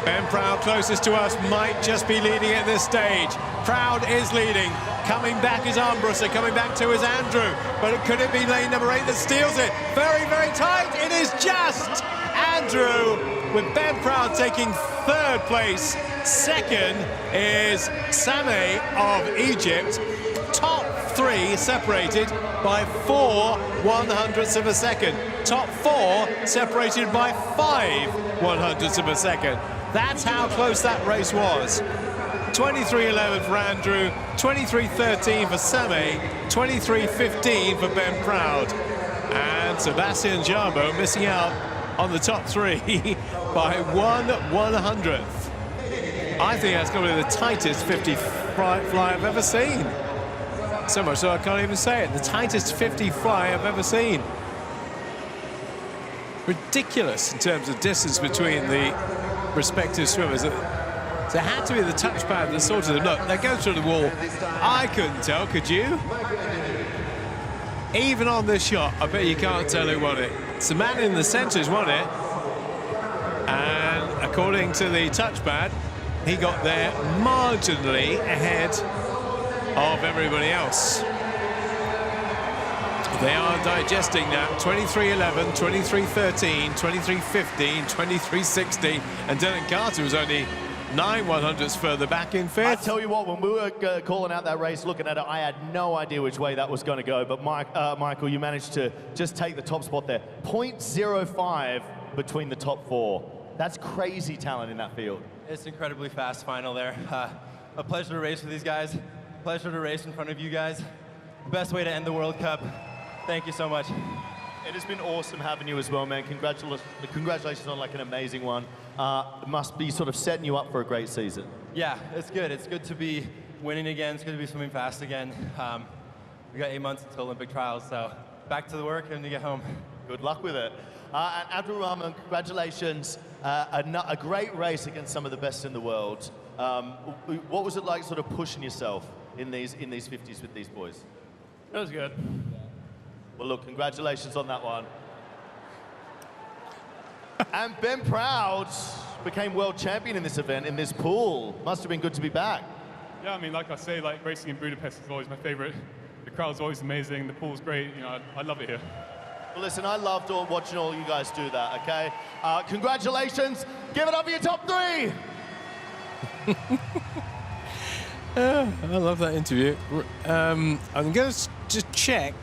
Ben Proud closest to us, might just be leading at this stage. Proud is leading. Coming back is Armbruster, coming back to is Andrew. But could it be lane number 8 that steals it? Very, very tight. It is just Andrew with Ben Proud taking third place. Second is Sameh of Egypt. Top 3 separated by 4 100ths of a second. Top 4 separated by 5 100ths of a second. That's how close that race was. 23:11 for Andrew, 23:13 for Sameh, 23:15 for Ben Proud. And Sebastian Jarbo missing out on the top 3 by 1 100th. I think that's going to be the tightest 50 fly I've ever seen. So much so I can't even say it. The tightest 50 fly I've ever seen. Ridiculous in terms of distance between the respective swimmers. There had to be the touchpad that sorted them. Look, they go through the wall. I couldn't tell, could you? Even on this shot, I bet you can't tell who won it. It's the man in the centre who's won it. And according to the touchpad, he got there marginally ahead of everybody else. They are digesting now. 23:11, 23:13, 23:15, 23:16, and Dylan Carter was only 9 100ths further back in 5th. I tell you what, when we were calling out that race, looking at it, I had no idea which way that was going to go. But Michael, you managed to just take the top spot there. 0.05 between the top 4. That's crazy talent in that field. It's incredibly fast final there. A pleasure to race with these guys. Pleasure to race in front of you guys. The best way to end the World Cup. Thank you so much. It has been awesome having you as well, man. Congratulations on like an amazing one. It must be sort of setting you up for a great season. Yeah, it's good. It's good to be winning again. It's good to be swimming fast again. We got 8 months until Olympic trials, so back to the work and to get home. Good luck with it. And Abdul Rahman, congratulations. A great race against some of the best in the world. What was it like sort of pushing yourself in these 50s with these boys? It was good. Well, look, congratulations on that one. And Ben Proud became world champion in this event, in this pool. Must have been good to be back. Yeah, I mean, like I say, like racing in Budapest is always my favorite. The crowd's always amazing. The pool's great. You know, I love it here. Well, listen, I loved watching all you guys do that, okay? Congratulations. Give it up for your top 3. I love that interview. I'm going to just check,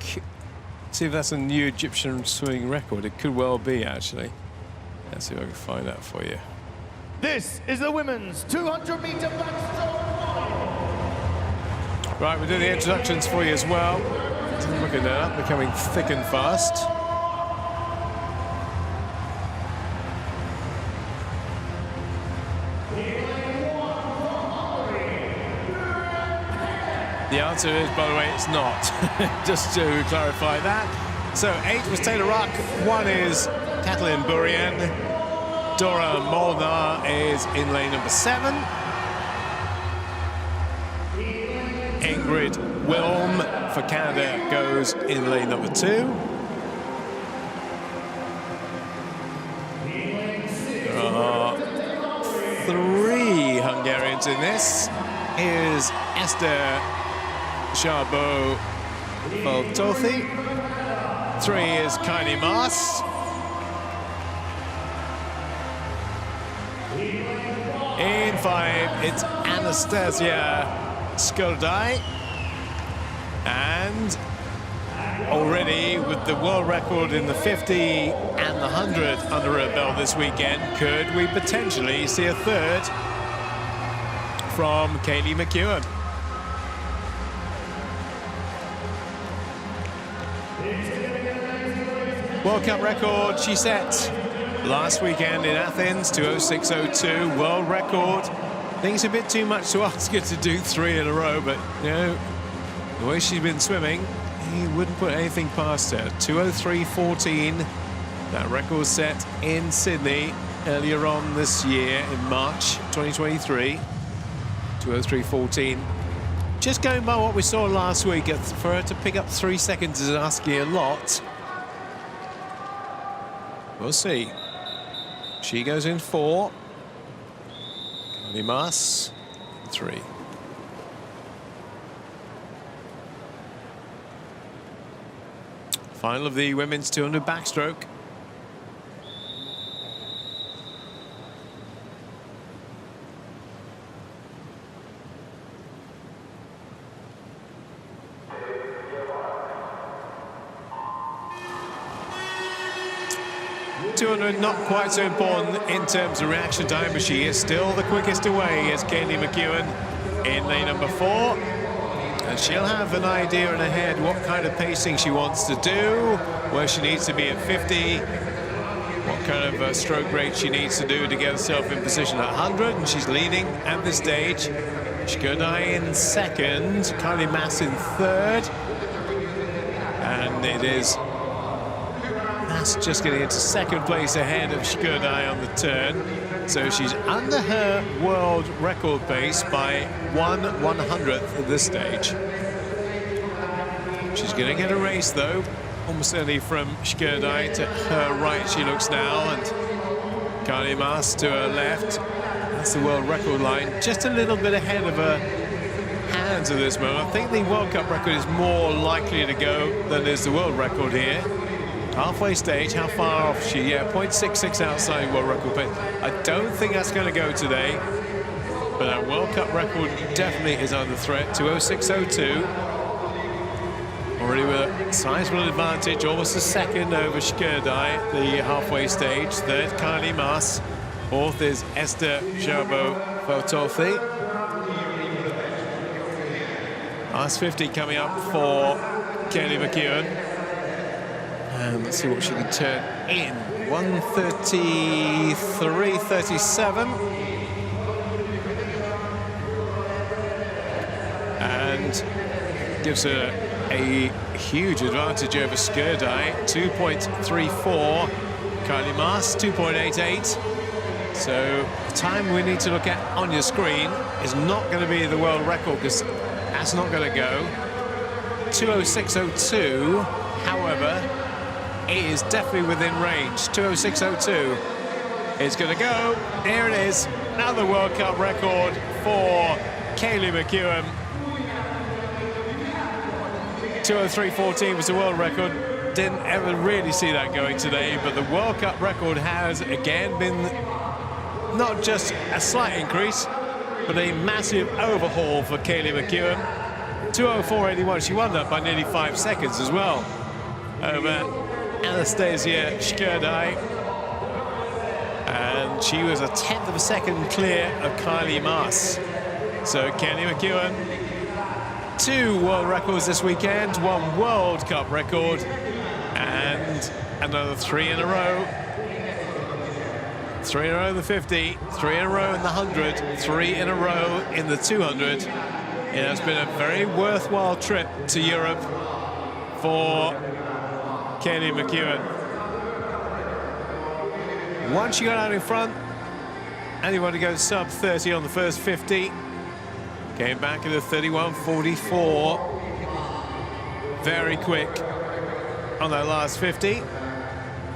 see if that's a new Egyptian swimming record. It could well be, actually. Let's see if I can find that for you. This is the women's 200-meter backstroke. Right, we're doing the introductions for you as well. Looking that up, becoming thick and fast. The answer is, by the way, it's not. Just to clarify that. So 8 was Taylor Ruck, 1 is Kathleen Burian, Dora Molnar is in lane number 7. Ingrid Wilm for Canada goes in lane number 2. There are 3 Hungarians in this. Here's Esther Charbot Baltothi. 3 is Kylie Maas. In 5, it's Anastasia Skurdai. And already with the world record in the 50 and the 100 under her belt this weekend, could we potentially see a 3rd from Kaylee McKeown? World Cup record she set last weekend in Athens, 2:06.02, world record. I think it's a bit too much to ask her to do 3 in a row, but you know, the way she's been swimming, he wouldn't put anything past her. 2:03.14, that record set in Sydney earlier on this year in March 2023. 2:03.14. Just going by what we saw last week, for her to pick up 3 seconds is asking a lot. We'll see. She goes in 4. Carly Mas, 3. Final of the women's 200 backstroke. Not quite so important in terms of reaction time, but she is still the quickest away as Qin McKeown in lane number 4. And she'll have an idea in her head what kind of pacing she wants to do, where she needs to be at 50, what kind of stroke rate she needs to do to get herself in position at 100, and she's leading at this stage. Shkodai in 2nd, Carly Mas in 3rd, and it is Mas just getting into 2nd place ahead of Shkodai on the turn. So she's under her world record pace by 1/100th at this stage. She's going to get a race though, almost certainly from Shkodai. To her right she looks now, and Carly Mas to her left. That's the world record line, just a little bit ahead of her hands at this moment. I think the World Cup record is more likely to go than is the world record here. Halfway stage, how far off is she? Yeah, 0.66 outside world record pace. I don't think that's going to go today, but our World Cup record definitely is under threat. 2:06.02. Already with a sizable advantage, almost a second over Shkodai at the halfway stage. 3rd, Carly Mas. 4th is Esther Jabo-Fotothi. Last 50 coming up for Qin McKeown. And let's see what she can turn in. 1:33.37. And gives her a huge advantage over Shkodai. 2.34. Carly Mas, 2.88. So the time we need to look at on your screen is not going to be the world record, because that's not going to go. 2:06.02, however, it is definitely within range. 2:06.02 is going to go. Here it is, another World Cup record for Qin McKeown. 2:03.14 was the world record. Didn't ever really see that going today, but the World Cup record has again been not just a slight increase, but a massive overhaul for Qin McKeown. 2:04.81, she won that by nearly 5 seconds as well over Anastasia Shkodai, and she was a 1/10 of a second clear of Carly Mas. So Qin McKeown, 2 world records this weekend, 1 World Cup record, and another 3 in a row. 3 in a row in the 50, 3 in a row in the 100, 3 in a row in the 200. It has been a very worthwhile trip to Europe for Qin McKeown. Once she got out in front, anyone to go sub 30 on the first 50. Came back in the 31.44. Very quick on that last 50.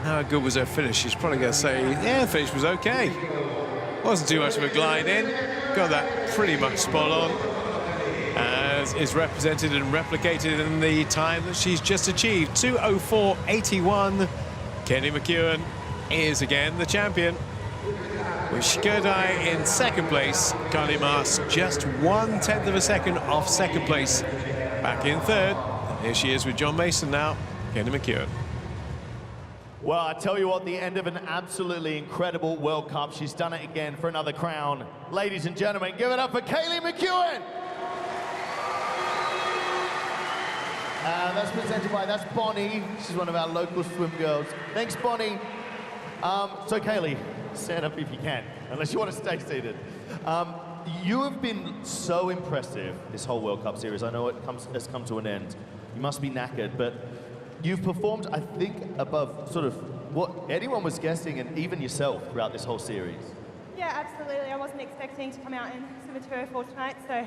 How good was her finish? She's probably going to say, yeah, the finish was okay. Wasn't too much of a glide in. Got that pretty much spot on, as is represented and replicated in the time that she's just achieved. 2:04.81. Qin McKeown is again the champion, with Shkodai in 2nd place. Carly Mas just 1/10 of a second off 2nd place, back in 3rd. Here she is with John Mason now. Qin McKeown. Well, I tell you what, the end of an absolutely incredible World Cup. She's done it again for another crown. Ladies and gentlemen, give it up for Qin McKeown. That's presented by, that's Bonnie. She's one of our local swim girls. Thanks, Bonnie. So Kaylee, stand up if you can, unless you want to stay seated. You have been so impressive this whole World Cup series. I know has come to an end. You must be knackered, but you've performed, I think, above sort of what anyone was guessing, and even yourself, throughout this whole series. Yeah, absolutely. I wasn't expecting to come out in Super 204 tonight, so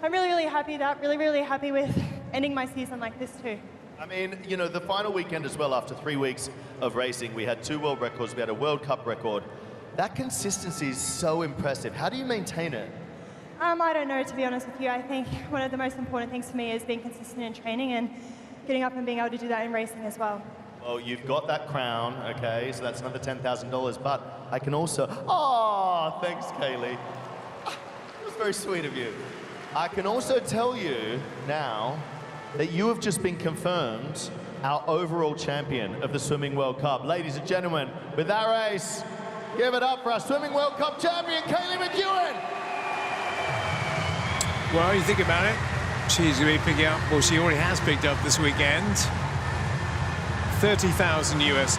I'm really, really happy that, really happy with ending my season like this too. I mean, you know, the final weekend as well, after 3 weeks of racing, we had 2 world records, we had a World Cup record. That consistency is so impressive. How do you maintain it? I don't know, to be honest with you. I think one of the most important things for me is being consistent in training and getting up and being able to do that in racing as well. Well, you've got that crown, okay, so that's another $10,000, but I can also... Oh, thanks, Kaylee. That was very sweet of you. I can also tell you now that you have just been confirmed our overall champion of the Swimming World Cup. Ladies and gentlemen, with that race, give it up for our Swimming World Cup champion, Kaylee McKeown! Well, you think about it, she's going to be picking up, well, she already has picked up this weekend, $30,000 US,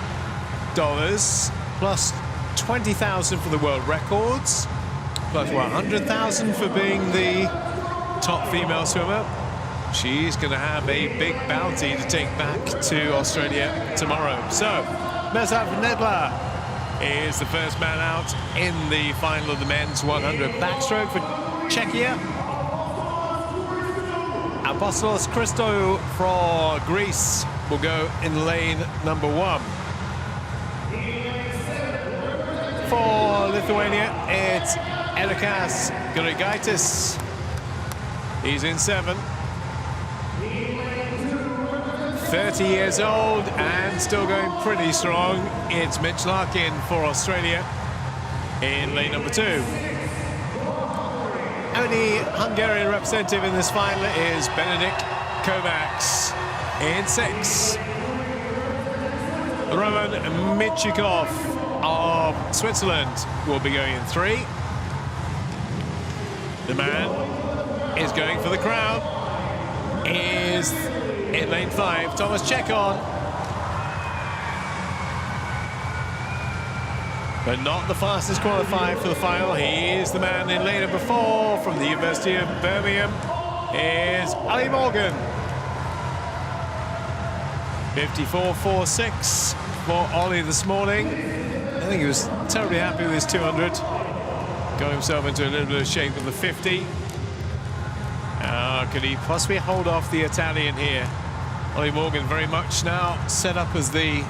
plus 20,000 for the world records, plus 100,000 for being the top female swimmer. She's going to have a big bounty to take back to Australia tomorrow. So, Mirslav Nedler is the first man out in the final of the men's 100 backstroke for Czechia. Apostolos Christou for Greece will go in lane number 1. For Lithuania, it's Edukas Grigaitis. He's in 7. 30 years old and still going pretty strong. It's Mitch Larkin for Australia in lane number 2. Only Hungarian representative in this final is Benedikt Kovacs in 6. Roman Michikov of Switzerland will be going in 3. The man is going for the crown is in lane 5, Thomas Chekon. But not the fastest qualified for the final. He is the man in lane number 4 from the University of Birmingham is Ali Morgan. 54.46 for Ollie this morning. I think he was terribly happy with his 200. Got himself into a little bit of shape of the 50. Could he possibly hold off the Italian here? Ollie Morgan very much now set up as the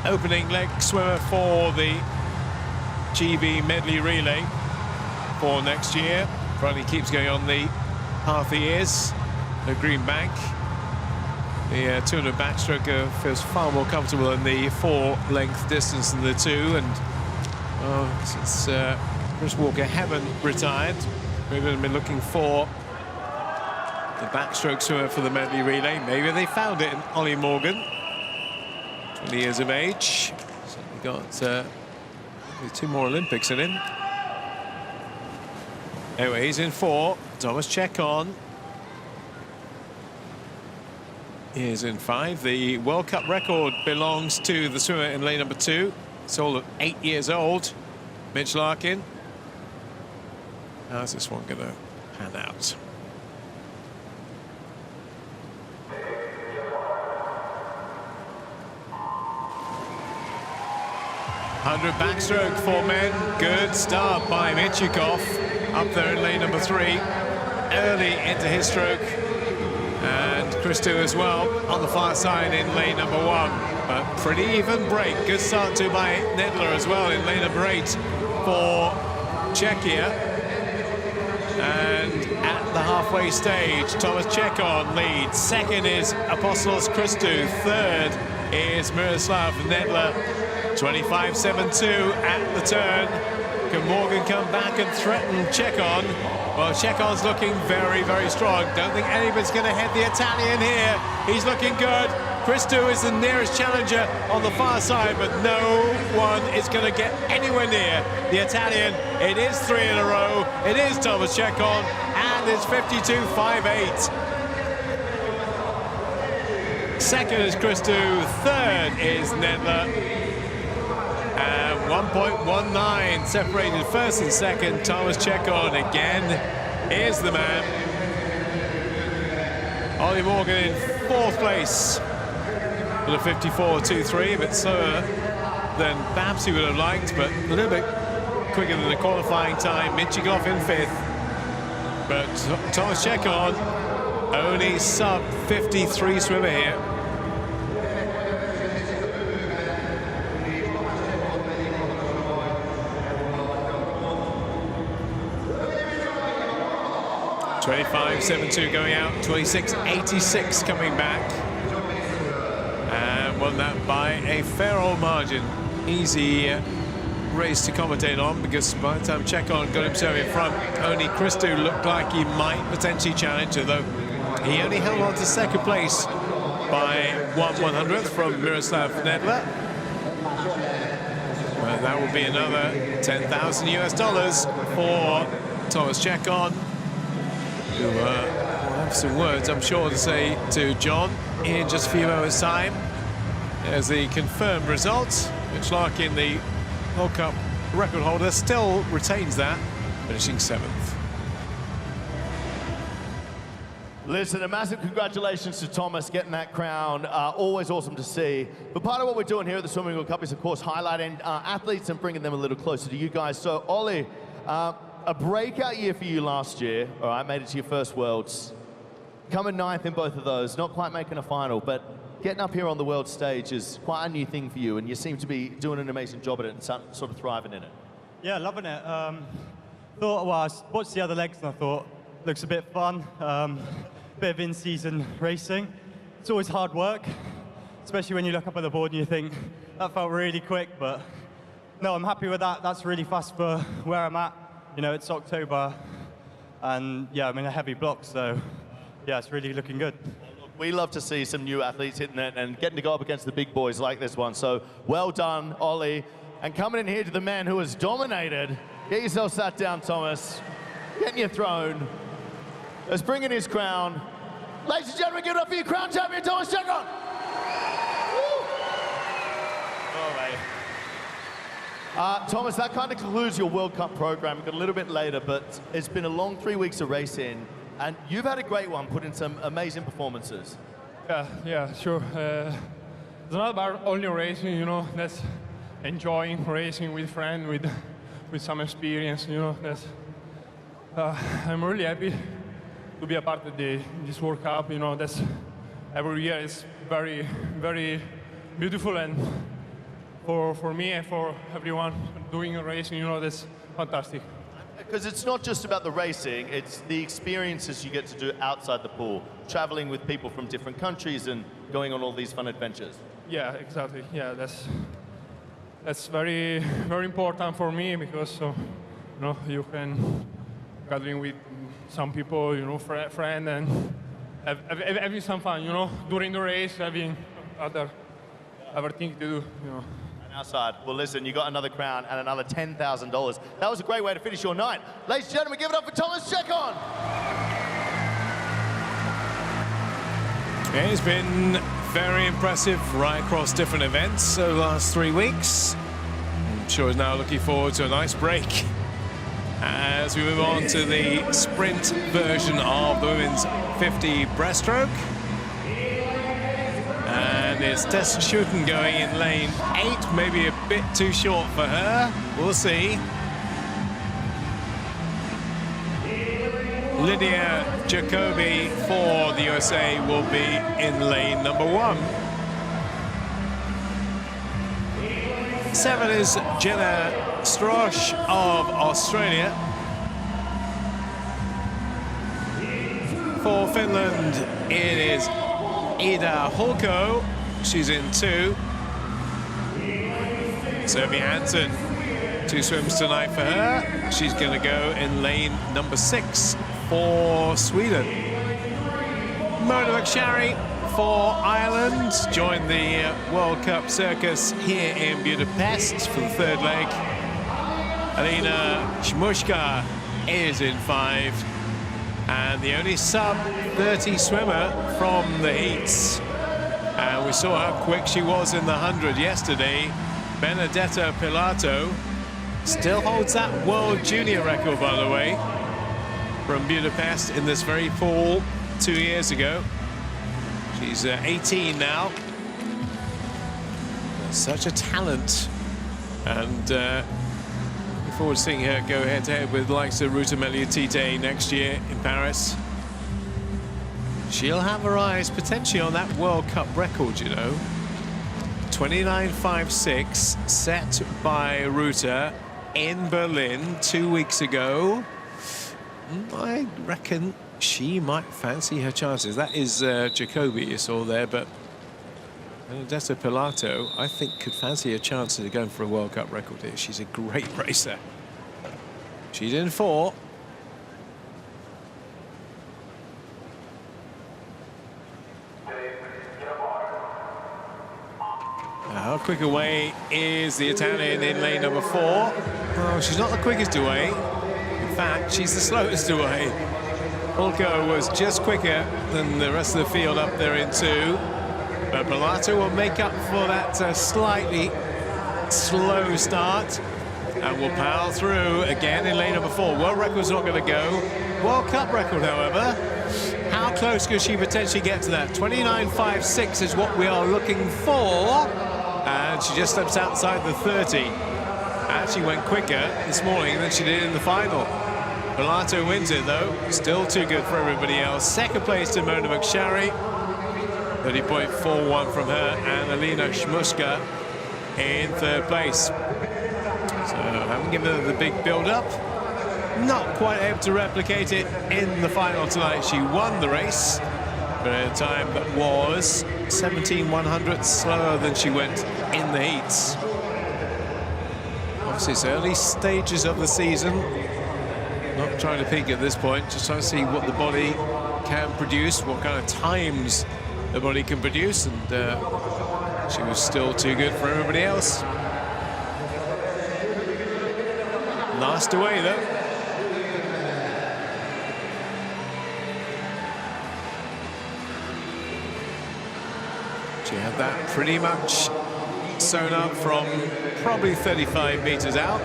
opening leg swimmer for the GB medley relay for next year. Probably keeps going on the path he is, the Green Bank. The 200 backstroker feels far more comfortable in the 4-length distance than the 2, and since Chris Walker haven't retired, we've been looking for the backstroke swimmer for the medley relay. Maybe they found it in Ollie Morgan, 20 years of age. Certainly got 2 more Olympics in him. Anyway, he's in 4. Thomas Chekon is in 5. The World Cup record belongs to the swimmer in lane number 2. It's all of 8 years old, Mitch Larkin. How's this one going to pan out? $100 backstroke for men. Good start by Michikov up there in lane number 3. Early into his stroke. And Christou as well on the far side in lane number 1. But pretty even break. Good start too by Nedler as well in lane number 8 for Czechia. And at the halfway stage, Thomas Chekon leads. Second is Apostolos Christou. Third is Miroslav Nedler. 25.72 at the turn. Can Morgan come back and threaten Chekon? Well, Chekon's looking very, very strong. Don't think anybody's going to head the Italian here. He's looking good. Christou is the nearest challenger on the far side, but no one is going to get anywhere near the Italian. It is 3 in a row. It is Thomas Chekon, and it's 52.58. Second is Christou. Third is Nedler. And 1.19 separated first and second. Thomas Chekon again is the man. Ollie Morgan in 4th place with a 54.23, a bit slower than perhaps he would have liked, but a little bit quicker than the qualifying time. Michikov in 5th. But Thomas Chekon, only sub-53 swimmer here. $25.72 going out, $26.86 coming back. And won that by a fair old margin. Easy race to commentate on, because by the time Chekon got himself in front, only Christou looked like he might potentially challenge, although he only held on to second place by 1/100th from Miroslav Nedler. Well, that will be another $10,000 for Thomas Chekon, who will have some words, I'm sure, to say to John in just a few moments' time. There's the confirmed results, which, like in the World Cup record holder, still retains that, finishing 7th. Listen, a massive congratulations to Thomas getting that crown. Always awesome to see. But part of what we're doing here at the Swimming World Cup is, of course, highlighting athletes and bringing them a little closer to you guys. So, Ollie, a breakout year for you last year. All right, made it to your first Worlds. Coming 9th in both of those, not quite making a final, but getting up here on the world stage is quite a new thing for you, and you seem to be doing an amazing job at it and sort of thriving in it. Yeah, loving it. Well, I watched the other legs and I thought, looks a bit fun. Bit of in-season racing. It's always hard work, especially when you look up at the board and you think, that felt really quick, but no, I'm happy with that. That's really fast for where I'm at. You know, it's October, and yeah, I'm in a heavy block, so yeah, it's really looking good. We love to see some new athletes hitting it and getting to go up against the big boys like this one. So well done, Ollie. And coming in here to the man who has dominated. Get yourself sat down, Thomas. Getting your throne. Let's bring in his crown. Ladies and gentlemen, give it up for your crown champion, Thomas Chekon. Thomas, that kind of concludes your World Cup program. We got a little bit later, but it's been a long 3 weeks of racing. And you've had a great one, put in some amazing performances. Yeah, sure. It's not about only racing, you know. That's enjoying racing with friends, with some experience, you know. That's. I'm really happy to be a part of this World Cup. You know, that's every year is very, very beautiful, and for me and for everyone doing racing, you know, that's fantastic. Because it's not just about the racing, it's the experiences you get to do outside the pool, traveling with people from different countries and going on all these fun adventures. Yeah, exactly. Yeah, that's very, very important for me, because you know, you can gathering with some people, you know, friend, and having some fun, you know, during the race, having other things to do, you know. Outside. Well, listen, you got another crown and another $10,000. That was a great way to finish your night. Ladies and gentlemen, give it up for Thomas Chekon. It's been very impressive right across different events over the last 3 weeks. I'm sure he's now looking forward to a nice break as we move on to the sprint version of the women's 50 breaststroke. And it's Tessa Schuten going in lane 8, maybe a bit too short for her. We'll see. Lydia Jacobi for the USA will be in lane number 1. 7 is Jenna Strosh of Australia. For Finland, it is Ida Holko, she's in 2. Sophie Hansen, 2 swims tonight for her. She's going to go in lane number 6 for Sweden. Mona McSharry for Ireland joined the World Cup circus here in Budapest for the 3rd leg. Alina Shmushka is in 5. And the only sub-30 swimmer from the heats. And we saw how quick she was in the 100 yesterday. Benedetta Pilato still holds that world junior record, by the way, from Budapest in this very fall 2 years ago. She's 18 now. Such a talent. And Looking forward to seeing her go head-to-head with the likes of Ruta Meliotite next year in Paris. She'll have her eyes potentially on that World Cup record, you know. 29.56 set by Ruta in Berlin 2 weeks ago. I reckon she might fancy her chances. That is Jacobi you saw there, but Benedetta Pilato, I think, could fancy her chances of going for a World Cup record here. She's a great racer. She's in 4. How quick away is the Italian in lane number 4? Oh, she's not the quickest away. In fact, she's the slowest away. Ulco was just quicker than the rest of the field up there in 2. But Pilato will make up for that slightly slow start and will power through again in lane number 4. World record's not going to go. World Cup record, however. How close could she potentially get to that? 29.56 is what we are looking for. And she just steps outside the 30. Actually went quicker this morning than she did in the final. Pilato wins it, though. Still too good for everybody else. Second place to Mona McSharry. 30.41 from her, and Alina Shmushka in 3rd place. So haven't given her the big build-up. Not quite able to replicate it in the final tonight. She won the race, but at a time that was 17/100 slower than she went in the heats. Obviously, it's early stages of the season. Not trying to peak at this point, just trying to see what the body can produce, what kind of times the body can produce, and she was still too good for everybody else. Last away, though. She had that pretty much sewn up from probably 35 meters out.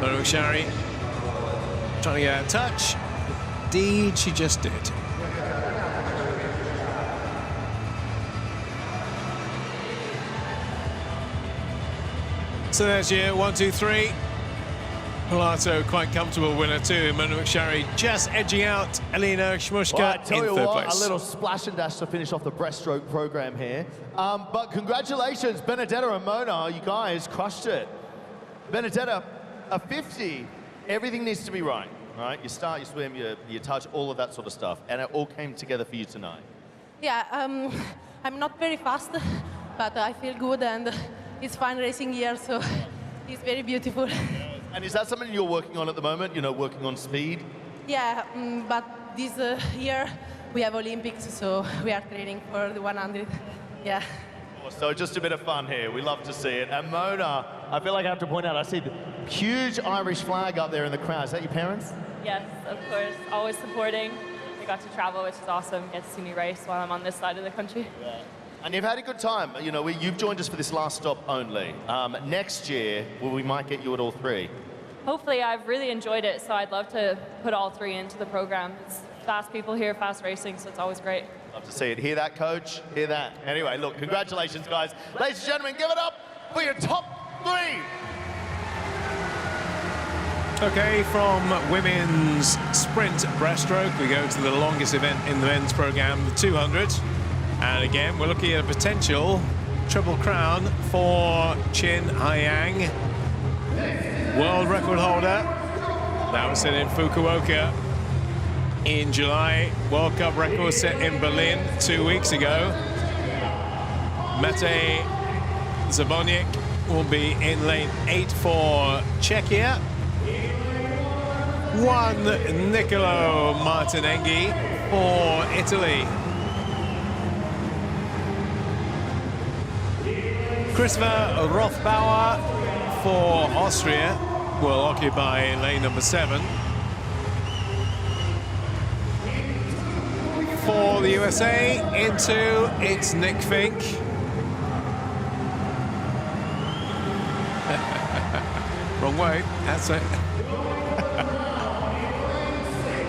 Mona McSharry trying to get out of touch. Indeed, she just did. So there's your 1, 2, 3. Pilato quite comfortable winner too. Mona McSharry just edging out Alina Shmushka well, I tell you in 3rd what, place. A little splash and dash to finish off the breaststroke program here. But congratulations, Benedetta and Mona. You guys crushed it. Benedetta, a 50. Everything needs to be right. Right, you start, you swim, you touch, all of that sort of stuff, and it all came together for you tonight. Yeah, I'm not very fast, but I feel good, and it's fun racing here, so it's very beautiful. And is that something you're working on at the moment? You know, working on speed? Yeah, but this year we have Olympics, so we are training for the 100. Yeah. So just a bit of fun here. We love to see it. And Mona, I feel like I have to point out, I see the huge Irish flag up there in the crowd. Is that your parents? Yes, of course. Always supporting. We got to travel, which is awesome. Get to see me race while I'm on this side of the country. Yeah. And you've had a good time. You know, you've joined us for this last stop only. Next year, we might get you at all 3. Hopefully, I've really enjoyed it, so I'd love to put all 3 into the program. It's fast people here, fast racing, so it's always great. Love to see it. Hear that, coach? Hear that. Anyway, look, congratulations, guys. Ladies and gentlemen, give it up for your top 3. Okay, from women's sprint breaststroke, we go to the longest event in the men's program, the 200. And again, we're looking at a potential triple crown for Qin Haiyang, world record holder. That was set in Fukuoka in July. World Cup record set in Berlin 2 weeks ago. Mate Zabonic will be in lane 8 for Czechia. 1 Niccolo Martinenghi for Italy. Christopher Rothbauer for Austria will occupy lane number 7. For the USA, into it's Nick Fink. Wrong way, that's it.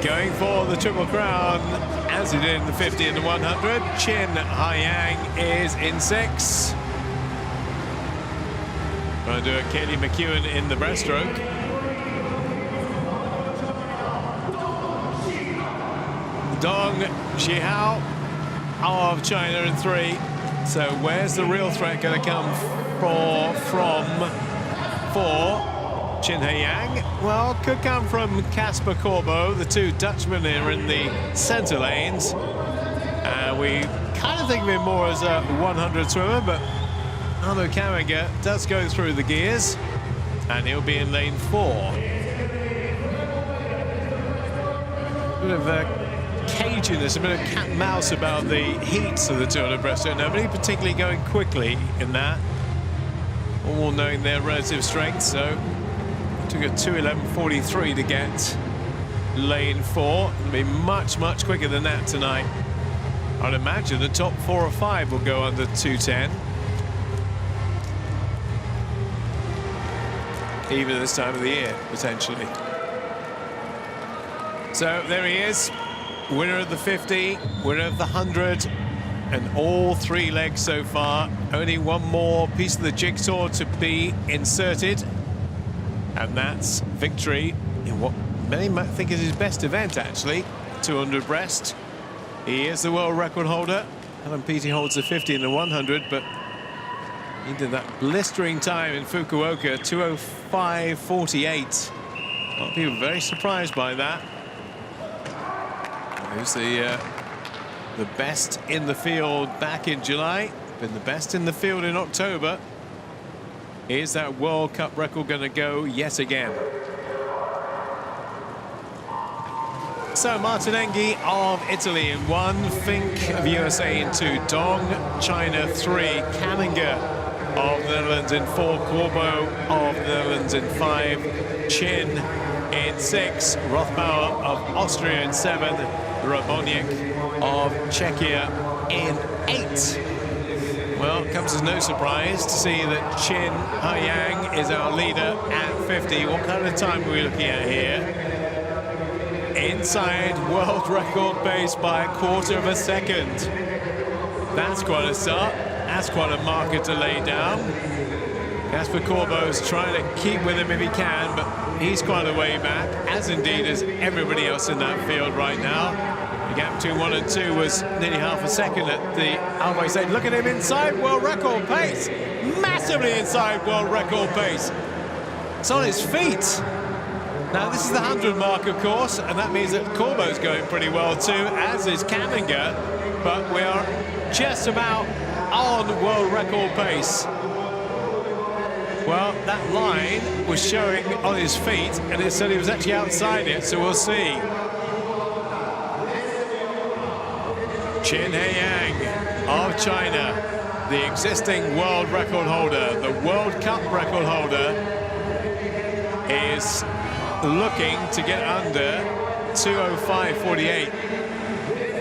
Going for the Triple Crown, as he did in the 50 and the 100. Qin Haiyang is in 6. Trying to do a McKeown in the breaststroke. Dong Zhihao of China in 3. So where's the real threat going to come from for Qin Haiyang? Well, could come from Casper Corbo. The two Dutchmen are in the center lanes. We kind of think of him more as a 100 swimmer, but Arno Kamminga does go through the gears, and he'll be in lane 4. Bit of caginess, a bit of cat and mouse about the heats of the 200 breaststroke. Nobody particularly going quickly in that, all knowing their relative strength. So it took a 2:11.43 to get lane 4. It'll be much quicker than that tonight. I'd imagine the top 4 or 5 will go under 2:10. Even at this time of the year, potentially. So there he is, winner of the 50, winner of the 100, and all 3 legs so far. Only one more piece of the jigsaw to be inserted, and that's victory in what many might think is his best event, actually, 200 breast. He is the world record holder. Alan Peaty holds the 50 and the 100, but he did that blistering time in Fukuoka, 2:05.48. A lot of people very surprised by that. Who's the best in the field back in July, been the best in the field in October. Is that World Cup record going to go yet again? So Martinenghi of Italy in 1, Fink of USA in 2, Dong, China 3, Kamminga of the Netherlands in 4, Corbo of the Netherlands in 5, Qin in 6, Rothbauer of Austria in 7, Raboniak of Czechia in 8. Well, it comes as no surprise to see that Qin Haiyang is our leader at 50. What kind of time are we looking at here? Inside world record pace by 1/4 of a second. That's quite a start. That's quite a marker to lay down. Casper Corbo's trying to keep with him if he can, but he's quite a way back, as indeed is everybody else in that field right now. The gap between 1 and 2 was nearly half a second at the halfway stage. Look at him inside world record pace. Massively inside world record pace. It's on his feet. Now, this is the 100 mark, of course, and that means that Corbo's going pretty well too, as is Kamminga, but we are just about on world record pace. Well, that line was showing on his feet, and it said he was actually outside it, so we'll see. Qin Haiyang of China, the existing world record holder, the World Cup record holder, is looking to get under 2:05.48.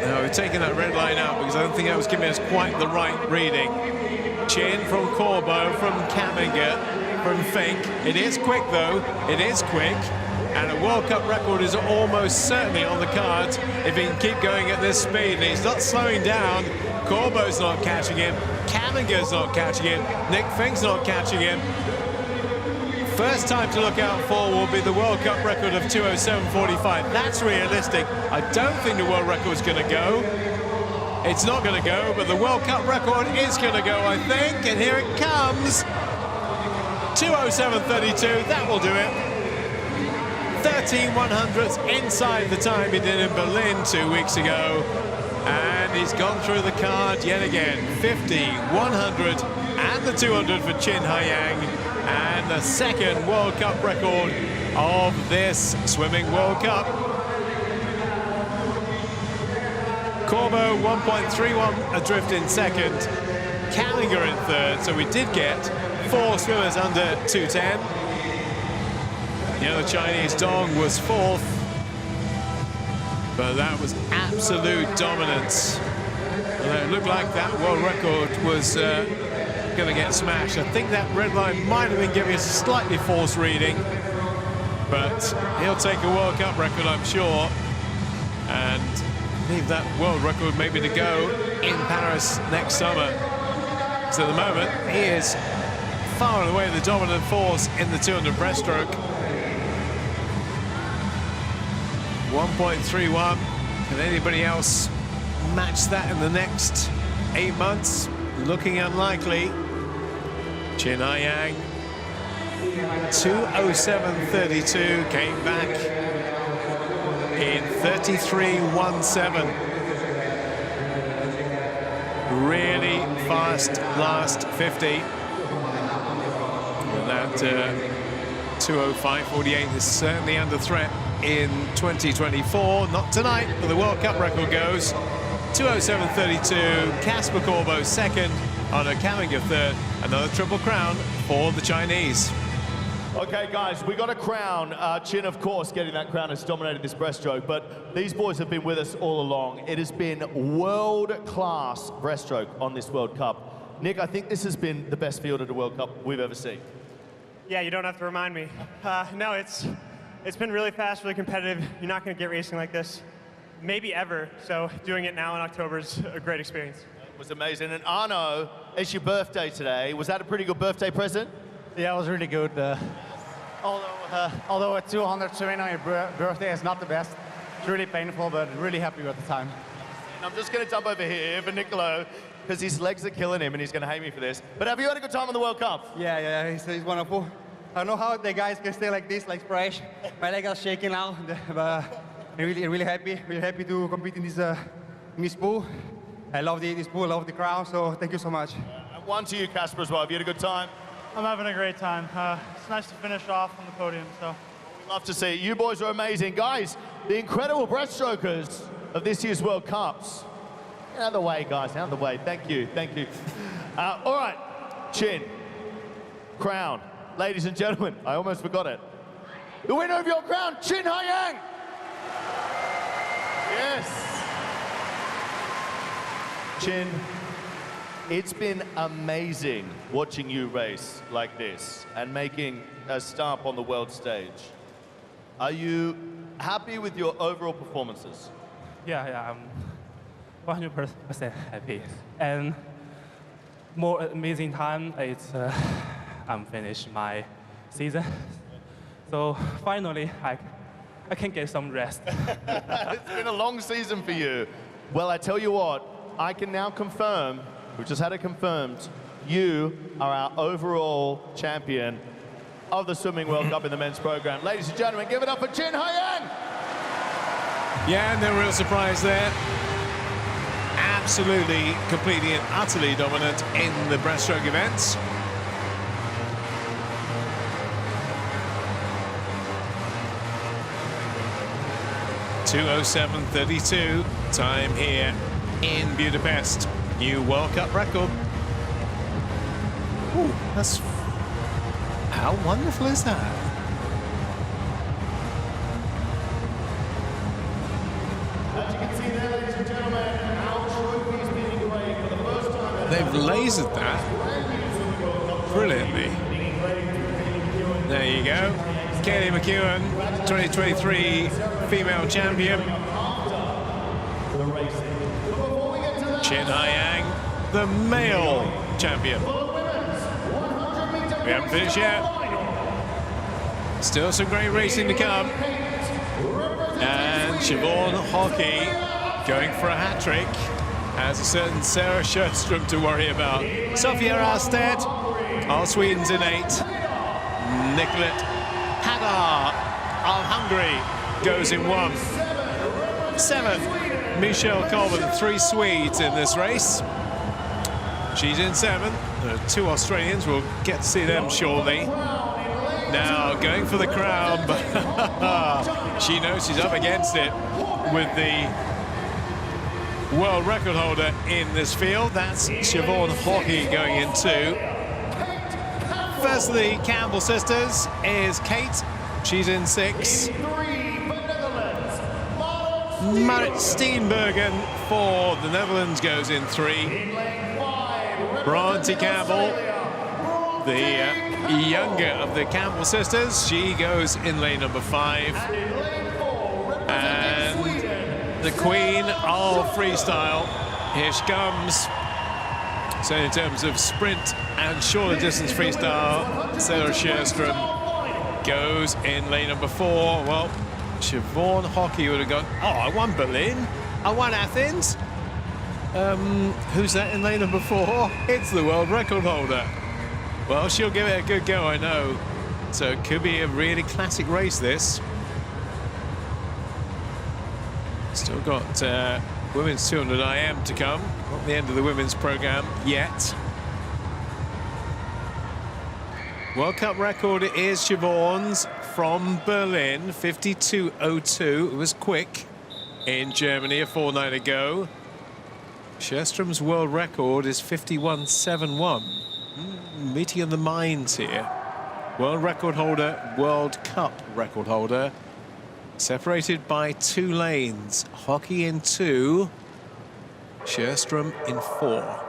Now, we've taken that red line out because I don't think that was giving us quite the right reading. Qin from Corbo, from Kamminga, from Fink. It is quick, though. It is quick. And a World Cup record is almost certainly on the cards if he can keep going at this speed. And he's not slowing down. Corbo's not catching him. Kamminga's not catching him. Nick Fink's not catching him. First time to look out for will be the World Cup record of 2:07.45. That's realistic. I don't think the world record's going to go. It's not going to go, but the World Cup record is going to go, I think. And here it comes. 2:07.32. That will do it. 13/100ths inside the time he did in Berlin 2 weeks ago. And he's gone through the card yet again. 50, 100, and the 200 for Qin Haiyang. And the second World Cup record of this Swimming World Cup. Corbo 1.31 adrift in second, Kamminga in third, so we did get 4 swimmers under 2:10. The other Chinese Dong was 4th, but that was absolute dominance. And it looked like that world record was going to get smashed. I think that red line might have been giving us a slightly false reading, but he'll take a World Cup record, I'm sure, and leave that world record maybe to go in Paris next summer. So at the moment, he is far and away the dominant force in the 200 breaststroke. 1.31. Can anybody else match that in the next 8 months? Looking unlikely. Qin Haiyang, 2:07.32, came back in 33.17. Really fast last 50. That 2:05.48 is certainly under threat in 2024. Not tonight, but the World Cup record goes 2:07.32. Casper Corbo second, Arnaud Caminger third. Another triple crown for the Chinese. Okay, guys, we got a crown. Qin, of course, getting that crown has dominated this breaststroke, but these boys have been with us all along. It has been world-class breaststroke on this World Cup. Nick, I think this has been the best field at a World Cup we've ever seen. Yeah, you don't have to remind me. No, it's been really fast, really competitive. You're not going to get racing like this, maybe ever. So doing it now in October is a great experience. It was amazing. And Arnaud, it's your birthday today. Was that a pretty good birthday present? Yeah, it was really good. Although a 200 swing on your birthday is not the best, it's really painful, but really happy with the time. And I'm just going to jump over here for Nicolo, because his legs are killing him and he's going to hate me for this. But have you had a good time on the World Cup? Yeah, he's wonderful. I don't know how the guys can stay like this, like fresh. My legs are shaking now, but I'm really happy to compete in this pool. I love this pool, I love the crowd, so thank you so much. And one to you, Casper, as well. Have you had a good time? I'm having a great time. It's nice to finish off on the podium, so. Love to see it. You boys are amazing. Guys, the incredible breaststrokers of this year's World Cups. Out of the way, guys, out of the way. Thank you. All right, Qin, crown. Ladies and gentlemen, I almost forgot it. The winner of your crown, Qin Haiyang. Yes. Qin, it's been amazing watching you race like this and making a stamp on the world stage. Are you happy with your overall performances? Yeah, I'm 100% happy. And more amazing time, it's I'm finished my season. So finally, I can get some rest. It's been a long season for you. Well, I tell you what, I can now confirm, we just had it confirmed, you are our overall champion of the Swimming World Cup in the men's program. Ladies and gentlemen, give it up for Qin Haiyang! Yeah, no real surprise there. Absolutely, completely and utterly dominant in the breaststroke events. (2:07.32) time here in Budapest. New World Cup record. Ooh, that's... how wonderful is that? As you can see there, ladies and gentlemen, our trophy's being engraved for the first time. They've lasered that brilliantly. There you go. Katie McKeown, 2023 female champion. Qin Haiyang, the male champion. We haven't finished yet. Still some great racing to come. And Siobhan Haughey going for a hat-trick. Has a certain Sarah Sjöström to worry about. Sofia Arsted, all Sweden's in 8. Nicolette Hagar of Hungary goes in 1. 7. Michelle Colvin, 3 Swedes in this race. She's in 7. There are 2 Australians, we'll get to see them shortly. Now going for the crown, but she knows she's up against it with the world record holder in this field. That's Siobhan Haughey going in 2. First of the Campbell sisters is Kate. She's in 6. Marit Steenbergen for the Netherlands goes in 3. Bronte Campbell, the younger of the Campbell sisters, she goes in lane number 5. And the queen of freestyle, here she comes. So in terms of sprint and shorter distance freestyle, Sarah Sjöström goes in lane number 4. Well, Siobhan Haughey would have gone, oh, I won Berlin, I won Athens. Who's that in lane number 4? It's the world record holder. Well, she'll give it a good go, I know. So it could be a really classic race, this. Still got women's 200 IM to come. Not the end of the women's program yet. World Cup record is Siobhan's from Berlin, 52.02. It was quick in Germany a fortnight ago. Sjöström's world record is 51.71. Meeting of the minds here. World record holder, World Cup record holder. Separated by 2 lanes. Haughey in 2, Sjöström in 4.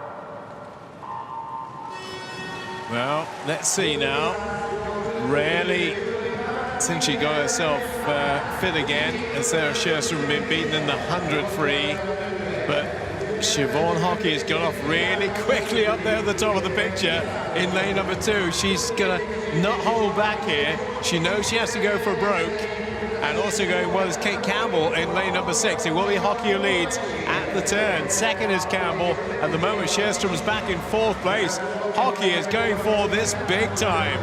Well, let's see now. Rarely since she got herself fit again has Sarah Sjöström been beaten in the 100 free. But Siobhan Haughey has got off really quickly up there at the top of the picture in lane number 2. She's gonna not hold back here. She knows she has to go for a broke. And also going well is Kate Campbell in lane number 6. It will be Haughey who leads at the turn. Second is Campbell. At the moment, Sjöström's back in 4th place. Haughey is going for this big time.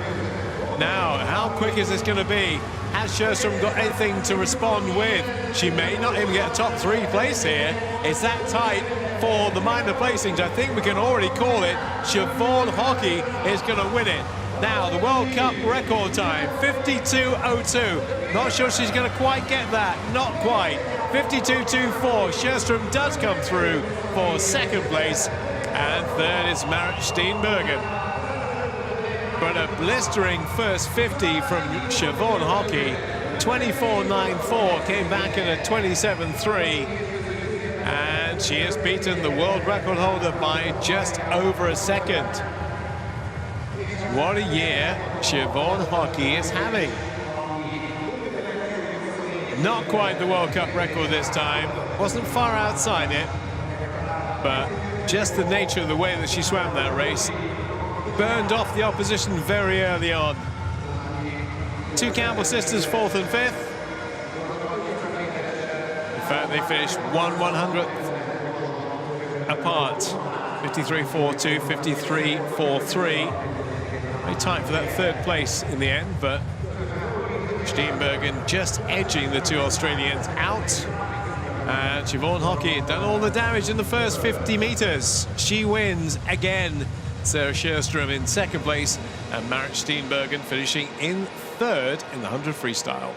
Now, how quick is this going to be? Has Sjöström got anything to respond with? She may not even get a top 3 place here. It's that tight for the minor placings. I think we can already call it. Siobhan Haughey is going to win it. Now, the World Cup record time, 52.02. Not sure she's going to quite get that. Not quite. 52.24. Sjöström does come through for 2nd place. And 3rd is Marit Steenbergen. But a blistering first 50 from Siobhan Haughey. 24.94. Came back at a 27.3. And she has beaten the world record holder by just over a second. What a year Siobhan Haughey is having. Not quite the World Cup record this time. Wasn't far outside it. But just the nature of the way that she swam that race. Burned off the opposition very early on. 2 Campbell sisters, 4th and 5th. In fact, they finished 1/100th apart. 53.42, 53.43. Very tight for that 3rd place in the end, but Steenbergen just edging the 2 Australians out. And Siobhan Haughey had done all the damage in the first 50 meters. She wins again. Sarah Sjöström in 2nd place, and Marit Steenbergen finishing in 3rd in the 100 freestyle.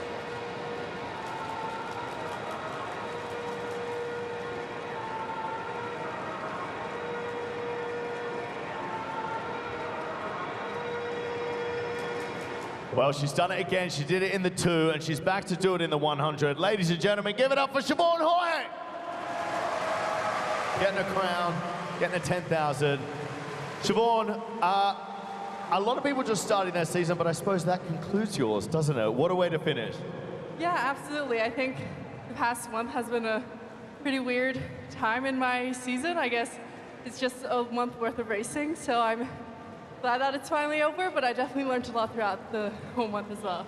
Well, she's done it again. She did it in the 2, and she's back to do it in the 100. Ladies and gentlemen, give it up for Siobhan Haughey! Getting a crown, getting a 10,000. Siobhan, a lot of people just starting their season, but I suppose that concludes yours, doesn't it? What a way to finish. Yeah, absolutely. I think the past month has been a pretty weird time in my season. I guess it's just a month worth of racing, so I'm glad that it's finally over, but I definitely learned a lot throughout the whole month as well.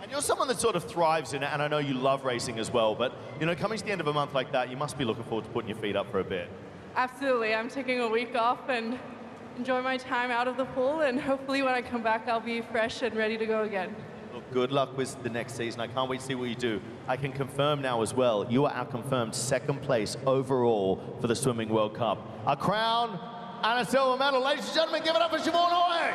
And you're someone that sort of thrives in it, and I know you love racing as well, but, you know, coming to the end of a month like that, you must be looking forward to putting your feet up for a bit. Absolutely. I'm taking a week off and enjoy my time out of the pool, and hopefully when I come back, I'll be fresh and ready to go again. Look, good luck with the next season. I can't wait to see what you do. I can confirm now as well, you are our confirmed 2nd place overall for the Swimming World Cup. A crown and a silver medal. Ladies and gentlemen, give it up for Siobhan Haughey!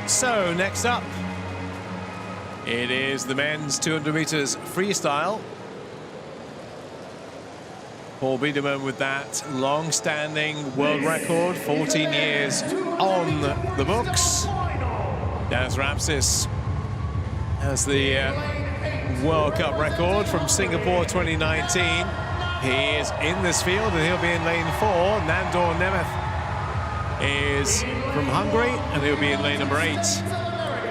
So, next up, it is the men's 200 meters freestyle. Paul Biedermann with that long-standing world record, 14 years on the books. Daz Rapsis has the World Cup record from Singapore 2019. He is in this field and he'll be in lane 4. Nandor Nemeth is from Hungary, and he'll be in lane number 8.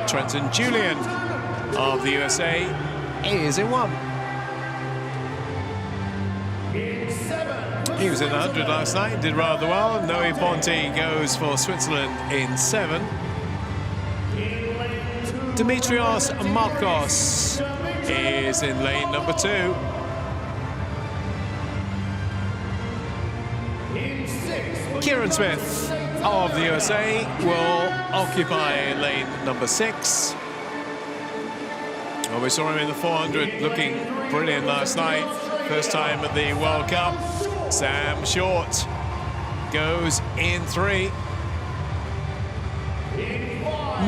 Trenton Julian of the USA is in 1. He was in 100 last night and did rather well. Noe Ponti goes for Switzerland in 7. Dimitrios Marcos is in lane number 2. Kieran Smith of the USA will occupy lane number 6. Well, we saw him in the 400 looking brilliant last night. First time at the World Cup. Sam Short goes in 3.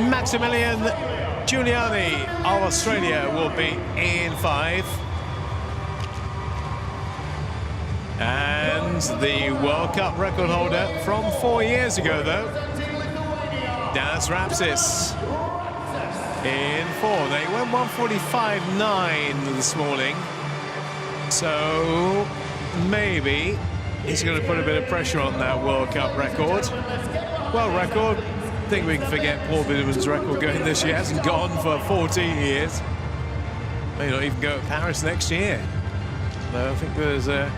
Maximilian Giuliani of Australia will be in 5. And the World Cup record holder from 4 years ago, though, Danas Rapsis in 4. They went 1:45.9 this morning, so maybe he's going to put a bit of pressure on that World Cup record. Well, record. I think we can forget Paul Biderman's record going this year. Hasn't gone for 14 years. May not even go at Paris next year. So I think there's a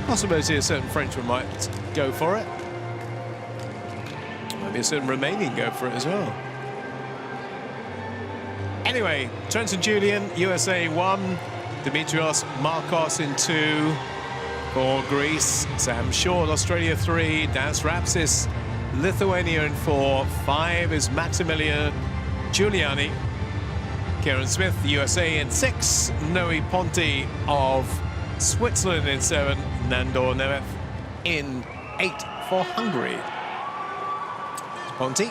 possibility a certain Frenchman might go for it. Maybe a certain Romanian go for it as well. Anyway, Trenton Julian, USA 1. Dimitrios Marcos in 2 for Greece. Sam Short, Australia 3. Danas Rapsis, Lithuania in 4. 5 is Maximilian Giuliani. Kieran Smith, USA in 6. Noe Ponti of Switzerland in 7. Nandor Nemeth in 8 for Hungary. Ponti.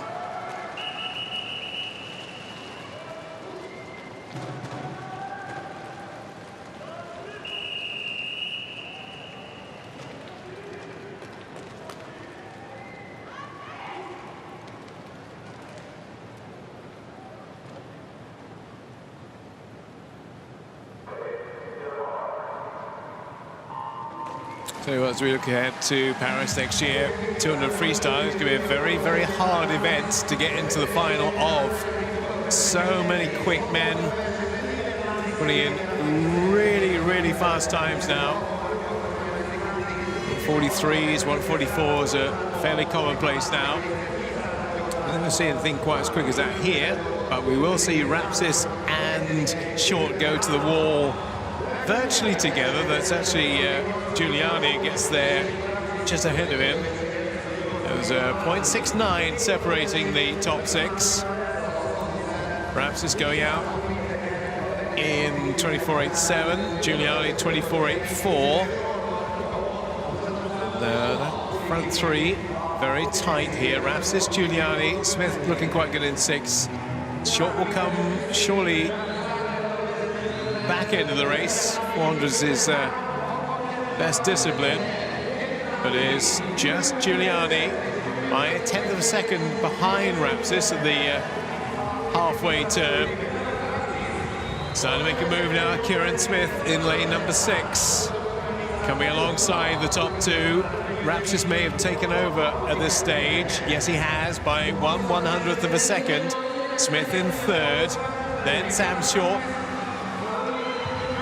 So as we look ahead to Paris next year, 200 freestyle is going to be a very, very hard event to get into the final of. So many quick men putting in really, really fast times now. 143s, 144s are fairly commonplace now. We're not going to see anything quite as quick as that here, but we will see Rapsis and Short go to the wall virtually together. That's actually Giuliani gets there just ahead of him. There's a 0.69 separating the top 6. Rapsis going out in 24.87. Giuliani 24.84. The front 3 very tight here. Rapsis, Giuliani, Smith looking quite good in 6. Short will come surely back end of the race. 400s is best discipline, but is just Giuliani by a 1/10 of a second behind Rapsis at the halfway turn. Starting to make a move now. Kieran Smith in lane number 6, coming alongside the top 2. Rapsis may have taken over at this stage. Yes, he has, by 1/100th of a second. Smith in 3rd, then Sam Short.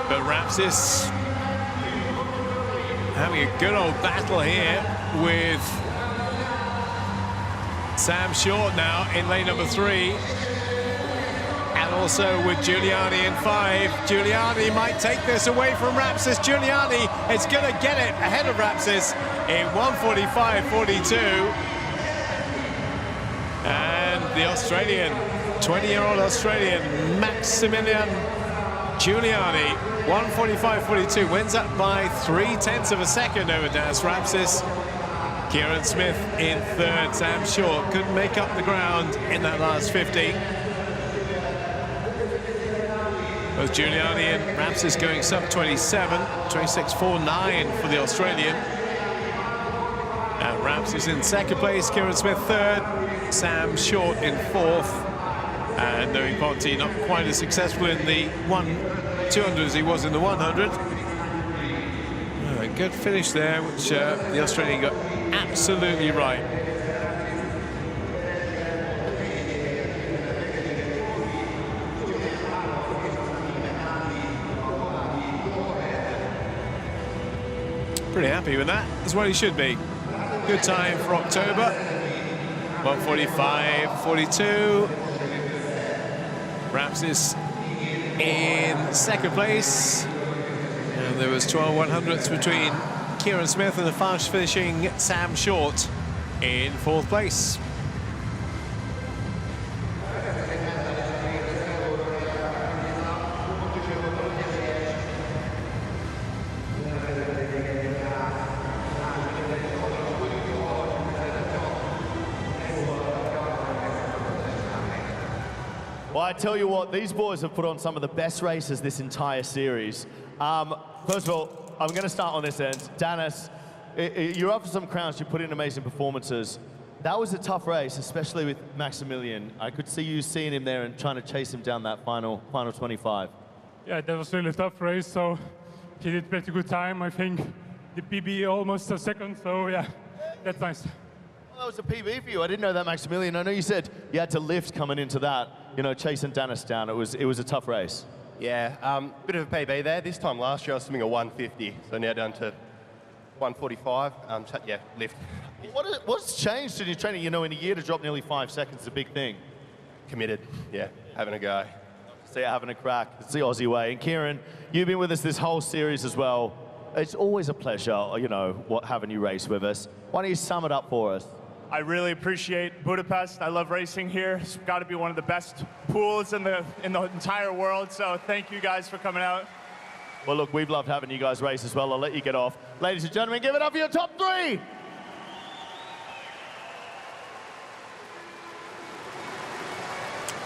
But Rapsis having a good old battle here with Sam Short now in lane number 3. And also with Giuliani in 5. Giuliani might take this away from Rapsis. Giuliani is going to get it ahead of Rapsis in 1:45.42. And the Australian, 20-year-old Australian, Maximilian Giuliani, 1:45.42, wins up by 0.3 of a second over Danas Rapsis. Kieran Smith in 3rd. Sam Short couldn't make up the ground in that last 50. Both Giuliani and Rapsis going sub-27, 26.49 for the Australian. And Rapsis in 2nd place, Kieran Smith 3rd, Sam Short in 4th. And Noe Ponti not quite as successful in the 200 as he was in the 100. A good finish there, which the Australian got absolutely right. Pretty happy with that, as well he should be. Good time for October. 1:45.42. Rapsis in second place. And there was 12 100ths between Kieran Smith and the fast finishing Sam Short in fourth place. Well, I tell you what, these boys have put on some of the best races this entire series. First of all, I'm going to start on this end. Danis, you're up for some crowns. You put in amazing performances. That was a tough race, especially with Maximilian. I could see you seeing him there and trying to chase him down that final 25. Yeah, that was really a tough race, so he did pretty good time. I think the PB almost a second, so yeah, that's nice. Well, that was a PB for you. I didn't know that, Maximilian. I know you said you had to lift coming into that, you know, chasing Danis down. It was a tough race. Yeah, bit of a PB there. This time last year I was swimming a 150, so now down to 145. Yeah, lift. What's changed in your training? You know, in a year to drop nearly 5 seconds is a big thing. Committed, yeah, having a go. So you're having a crack. It's the Aussie way. And Kieran, you've been with us this whole series as well. It's always a pleasure, you know, having you race with us. Why don't you sum it up for us? I really appreciate Budapest. I love racing here. It's got to be one of the best pools in the entire world. So thank you guys for coming out. Well, look, we've loved having you guys race as well. I'll let you get off. Ladies and gentlemen, give it up for your top three.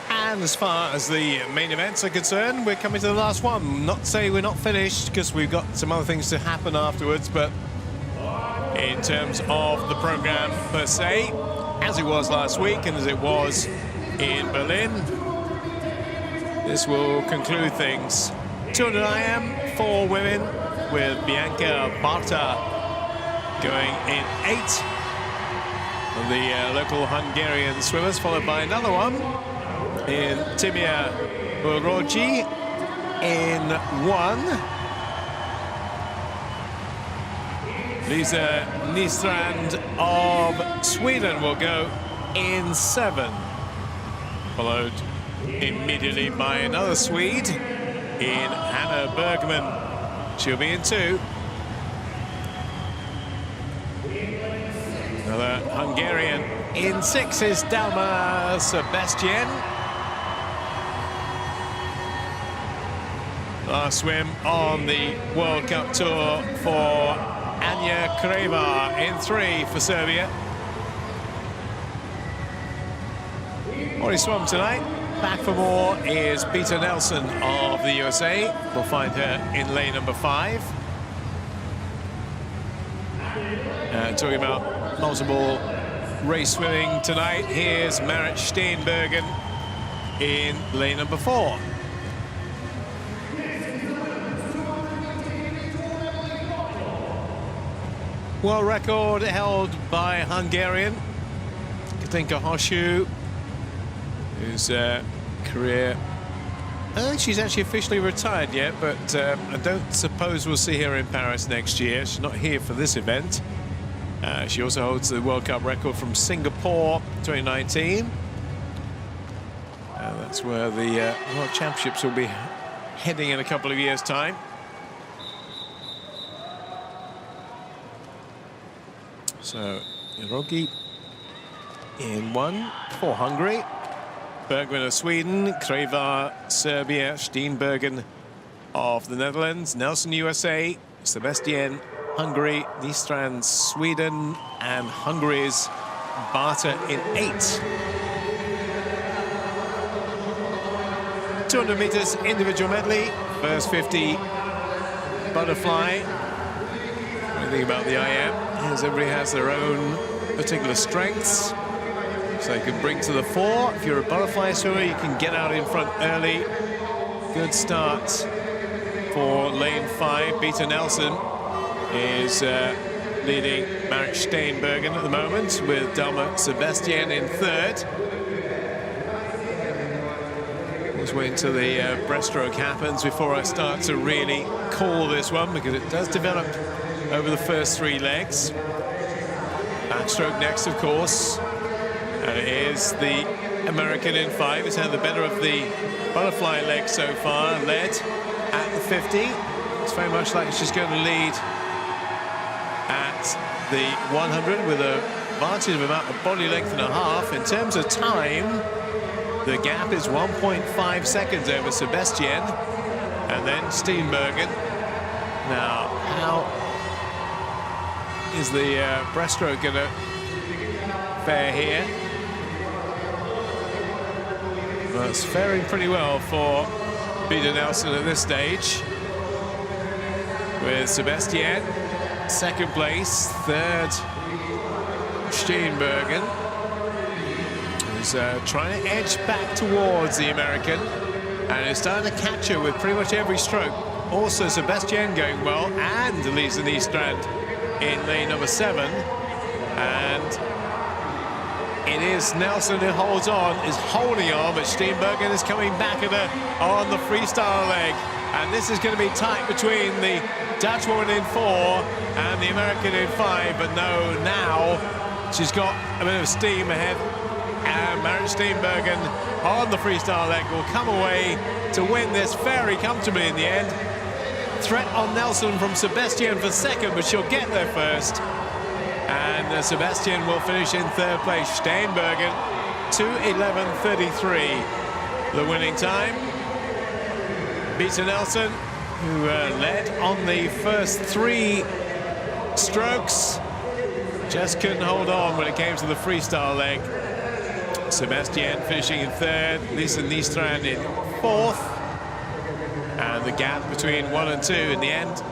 And as far as the main events are concerned, we're coming to the last one. Not to say we're not finished, because we've got some other things to happen afterwards, but in terms of the program per se, as it was last week and as it was in Berlin, this will conclude things. 200 IM for women, with Bianca Barta going in 8 of the local Hungarian swimmers, followed by another one in Timia Urogi in 1. Lisa Nystrand of Sweden will go in 7, followed immediately by another Swede in Hannah Bergman. She'll be in 2. Another Hungarian in 6 is Dalma Sebastian. Last swim on the World Cup Tour for Anja Kreva in 3 for Serbia. Already swum tonight. Back for more is Peter Nelson of the USA. We'll find her in lane number 5. Talking about multiple race swimming tonight, here's Marit Steenbergen in lane number 4. World record held by Hungarian Katinka Hoshu, whose career, I don't think she's actually officially retired yet, but I don't suppose we'll see her in Paris next year. She's not here for this event. She also holds the World Cup record from Singapore 2019. That's where the World Championships will be heading in a couple of years' time. So, Irogi in 1 for Hungary. Bergman of Sweden, Kreva, Serbia, Steenbergen of the Netherlands, Nelson, USA, Sebastian, Hungary, Nystrand, Sweden, and Hungary's Barta in 8. 200 meters individual medley, first 50 butterfly. Anything about the IM is everybody has their own particular strengths, so you can bring to the fore. If you're a butterfly swimmer, you can get out in front early. Good start for lane 5. Peter Nelson is leading Marit Steenbergen at the moment, with Dalma Sebastian in 3rd. Let's wait until the breaststroke happens before I start to really call this one, because it does develop over the first 3 legs. Backstroke next, of course. And here's the American in 5. He's had the better of the butterfly leg so far, led at the 50. It's very much like she's going to lead at the 100 with a advantage of about a body length and a half. In terms of time, the gap is 1.5 seconds over Sebastian and then Steenbergen. Now, how is the breaststroke going to fare here? Well, it's faring pretty well for Peter Nelson at this stage, with Sebastian second place, third Steenbergen, who's trying to edge back towards the American and is starting to catch her with pretty much every stroke. Also Sebastian going well, and Elisa Niestrand in lane number 7, and it is Nelson who holds on, is holding on, but Steenbergen is coming back at her on the freestyle leg. And this is going to be tight between the Dutch woman in 4 and the American in 5. But no, now she's got a bit of steam ahead. And Marit Steenbergen on the freestyle leg will come away to win this very comfortably in the end. Threat on Nelson from Sebastian for second, but she'll get there first. And Sebastian will finish in 3rd place. Steenbergen, 2:11.33, the winning time. Peter Nelson, who led on the first 3 strokes, just couldn't hold on when it came to the freestyle leg. Sebastian finishing in 3rd, Lisa Niestrand in 4th, and the gap between 1 and 2 in the end,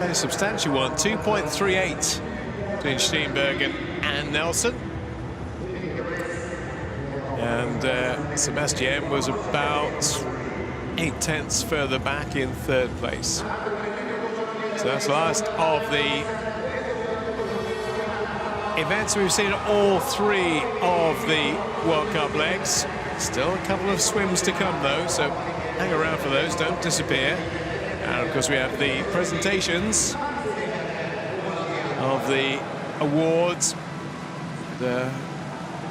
a substantial one, 2.38 between Steenbergen and Nelson. And Sebastian was about 8/10 further back in 3rd place. So that's the last of the events. We've seen all 3 of the World Cup legs. Still a couple of swims to come though, so hang around for those, don't disappear. And of course we have the presentations of the awards. The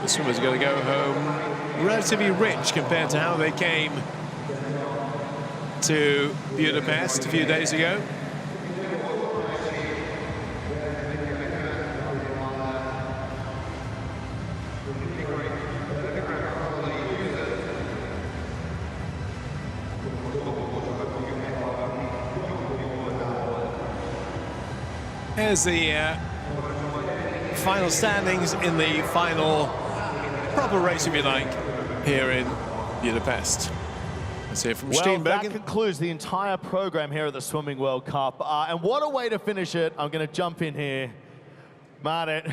swimmers are going to go home relatively rich compared to how they came to Budapest a few days ago. Here's the final standings in the final proper race, if you like, here in Budapest. Let's hear from Steenbergen. That concludes the entire program here at the Swimming World Cup. And what a way to finish it. I'm going to jump in here. Marit,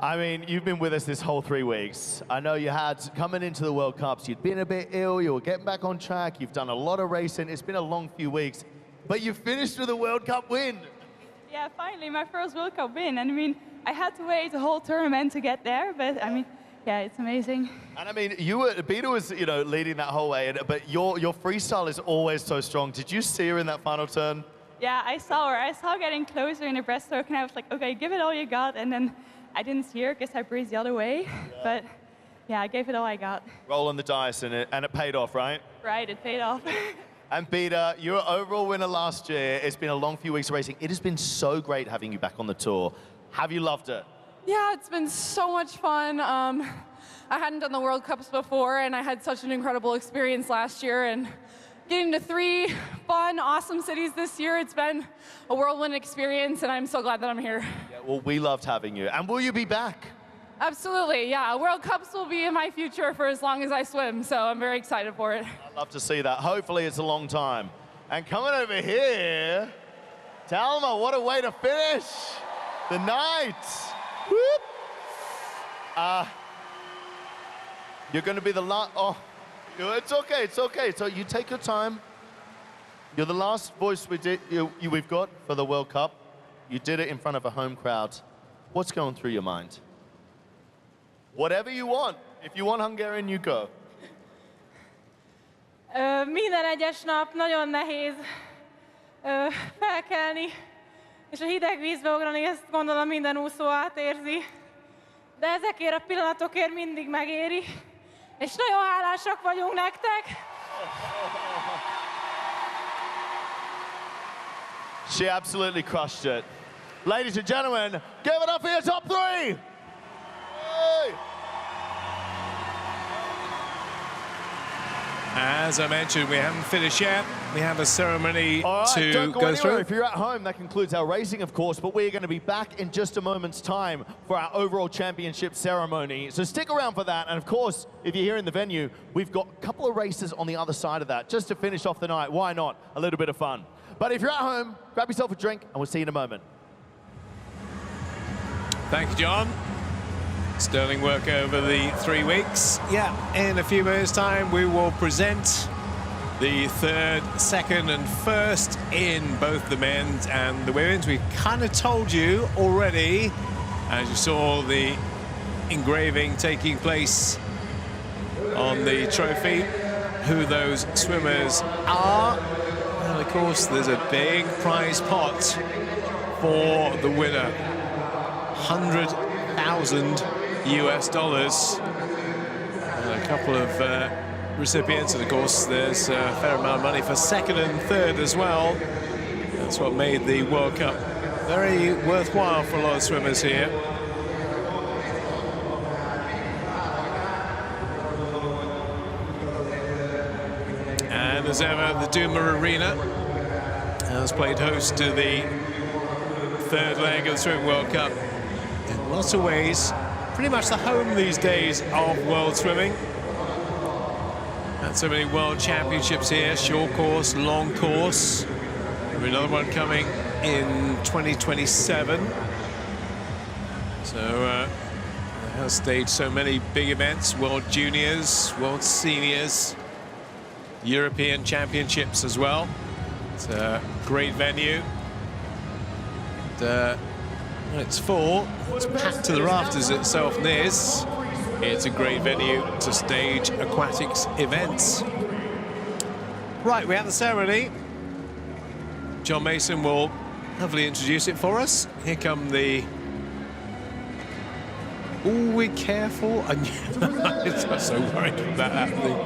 I mean, you've been with us this whole 3 weeks. I know you had, coming into the World Cups, you'd been a bit ill, you were getting back on track, you've done a lot of racing. It's been a long few weeks, but you finished with a World Cup win. Yeah, finally, my first World Cup win. And I mean, I had to wait a whole tournament to get there, but I mean, yeah, it's amazing. And I mean, Beta was, you know, leading that whole way, but your freestyle is always so strong. Did you see her in that final turn? Yeah, I saw her. I saw her getting closer in the breaststroke, and I was like, okay, give it all you got. And then I didn't see her because I breezed the other way. Yeah. But yeah, I gave it all I got. Rolling the dice and it paid off, right? Right, it paid off. And Beta, you're an overall winner last year. It's been a long few weeks of racing. It has been so great having you back on the tour. Have you loved it? Yeah, it's been so much fun. I hadn't done the World Cups before, and I had such an incredible experience last year. And getting to 3 fun, awesome cities this year, it's been a whirlwind experience, and I'm so glad that I'm here. Yeah, well, we loved having you. And will you be back? Absolutely, yeah. World Cups will be in my future for as long as I swim, so I'm very excited for it. I'd love to see that. Hopefully it's a long time. And coming over here, Talma, what a way to finish the night. Whoop. You're going to be the last. Oh, it's okay, it's okay. So you take your time. You're the last voice we've got for the World Cup. You did it in front of a home crowd. What's going through your mind? Whatever you want. If you want Hungarian, you go. Minden egyes nap nagyon nehéz felkelni, és a hideg vízbe ugrani, ezt gondolom minden úszó átérzi. De ezekért a pillanatokért mindig megéri, és nagyon hálásak vagyunk nektek. She absolutely crushed it. Ladies and gentlemen, give it up for your top three! Hey! As I mentioned, we haven't finished yet. We have a ceremony to don't go anywhere. through. If you're at home, that concludes our racing, of course, but we're going to be back in just a moment's time for our overall championship ceremony. So stick around for that. And of course, if you're here in the venue, we've got a couple of races on the other side of that, just to finish off the night. Why not? A little bit of fun. But if you're at home, grab yourself a drink, and we'll see you in a moment. Thank you, John. Sterling work over the 3 weeks. Yeah, in a few minutes' time, we will present the third, second, and first in both the men's and the women's. We kind of told you already, as you saw the engraving taking place on the trophy, who those swimmers are. And of course, there's a big prize pot for the winner. $100,000 US. And a couple of recipients, and of course there's a fair amount of money for second and third as well. That's what made the World Cup very worthwhile for a lot of swimmers here. And as ever, the Duma Arena has played host to the third leg of the Swimming World Cup. In lots of ways, pretty much the home these days of world swimming. And so many world championships here, short course, long course. There'll be another one coming in 2027. So it has staged so many big events, World Juniors, World Seniors, European Championships as well. It's a great venue. And, when it's full, it's packed to the rafters itself, Niz. It's a great venue to stage aquatics events. Right, we have the ceremony. John Mason will hopefully introduce it for us. Here come the... Oh, we're careful. I'm so worried about happening.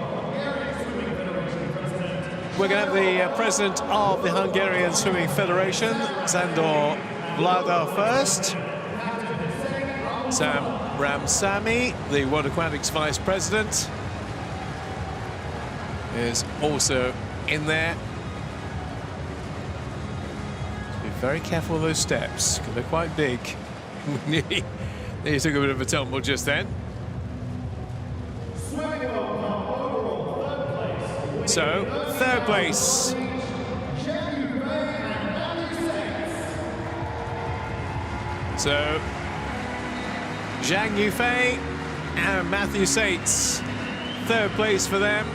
We're going to have the president of the Hungarian Swimming Federation, Sandor Vladar, first. Sam Ramsamy, the World Aquatics Vice President, is also in there. Be very careful of those steps, because they're quite big. He took a bit of a tumble just then. So, third place. So, Zhang Yufei and Matthew Sates, third place for them.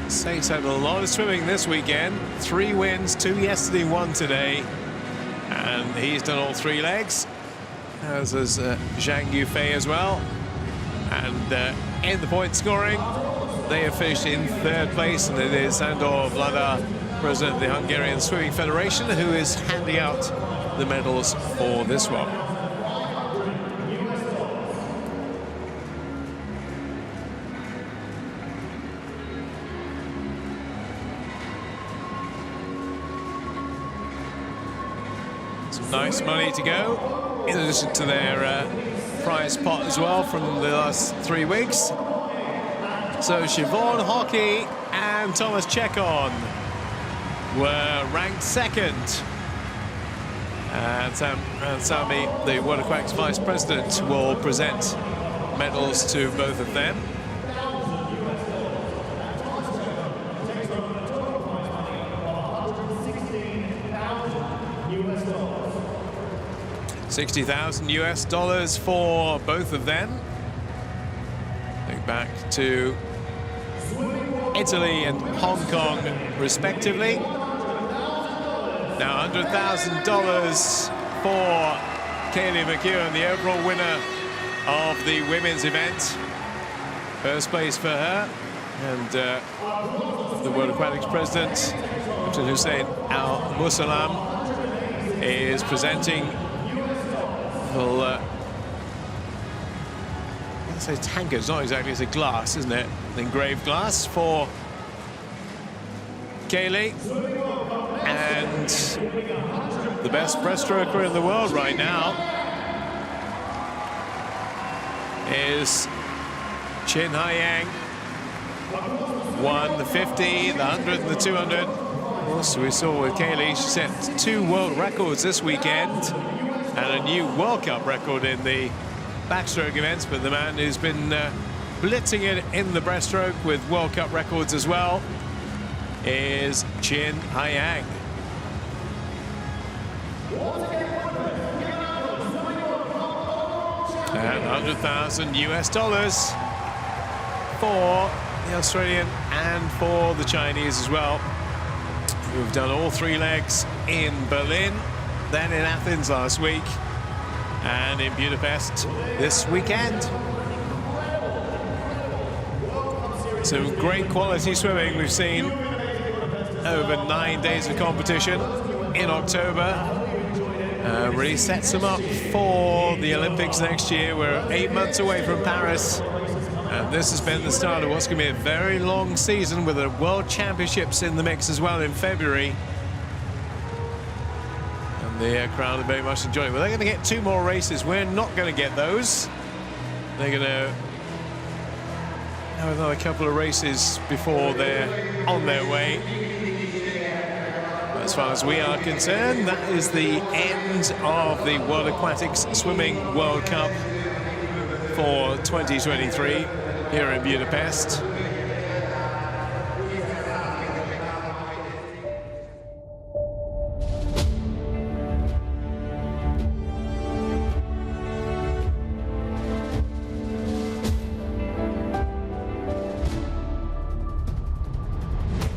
Sates had a lot of swimming this weekend. 3 wins, 2 yesterday, 1 today. And he's done all 3 legs, as has Zhang Yufei as well. And in the point scoring, they have finished in third place, and it is Sandor Vladar, president of the Hungarian Swimming Federation, who is handing out the medals for this one. Some nice money to go, in addition to their prize pot as well from the last 3 weeks. So Siobhan Haughey and Thomas Chekon were ranked second. And Sam Ramsamy, the World Aquatics Vice President, will present medals to both of them. $60,000 US for both of them. Going back to Italy and Hong Kong, respectively. Now $100,000 for Kaylee McKeown, the overall winner of the women's event. First place for her. And the World Aquatics president, Captain Hussein Al Musalam, is presenting. Well, let's say tankard. It's not exactly, it's a glass, isn't it? An engraved glass for Kaylee. And the best breaststroker in the world right now is Qin Haiyang. Won the 50, the 100, and the 200. Also, we saw with Kaylee, she set 2 world records this weekend and a new World Cup record in the backstroke events. But the man who's been blitzing it in the breaststroke with World Cup records as well is Qin Haiyang. And $100,000 for the Australian and for the Chinese as well. We've done all 3 legs in Berlin, then in Athens last week, and in Budapest this weekend. Some great quality swimming we've seen over 9 days of competition in October. Really sets them up for the Olympics next year. We're 8 months away from Paris. And this has been the start of what's going to be a very long season with the World Championships in the mix as well in February. And the crowd are very much enjoying it. Well, they're going to get 2 more races. We're not going to get those. They're going to have another couple of races before they're on their way. As far as we are concerned, that is the end of the World Aquatics Swimming World Cup for 2023 here in Budapest.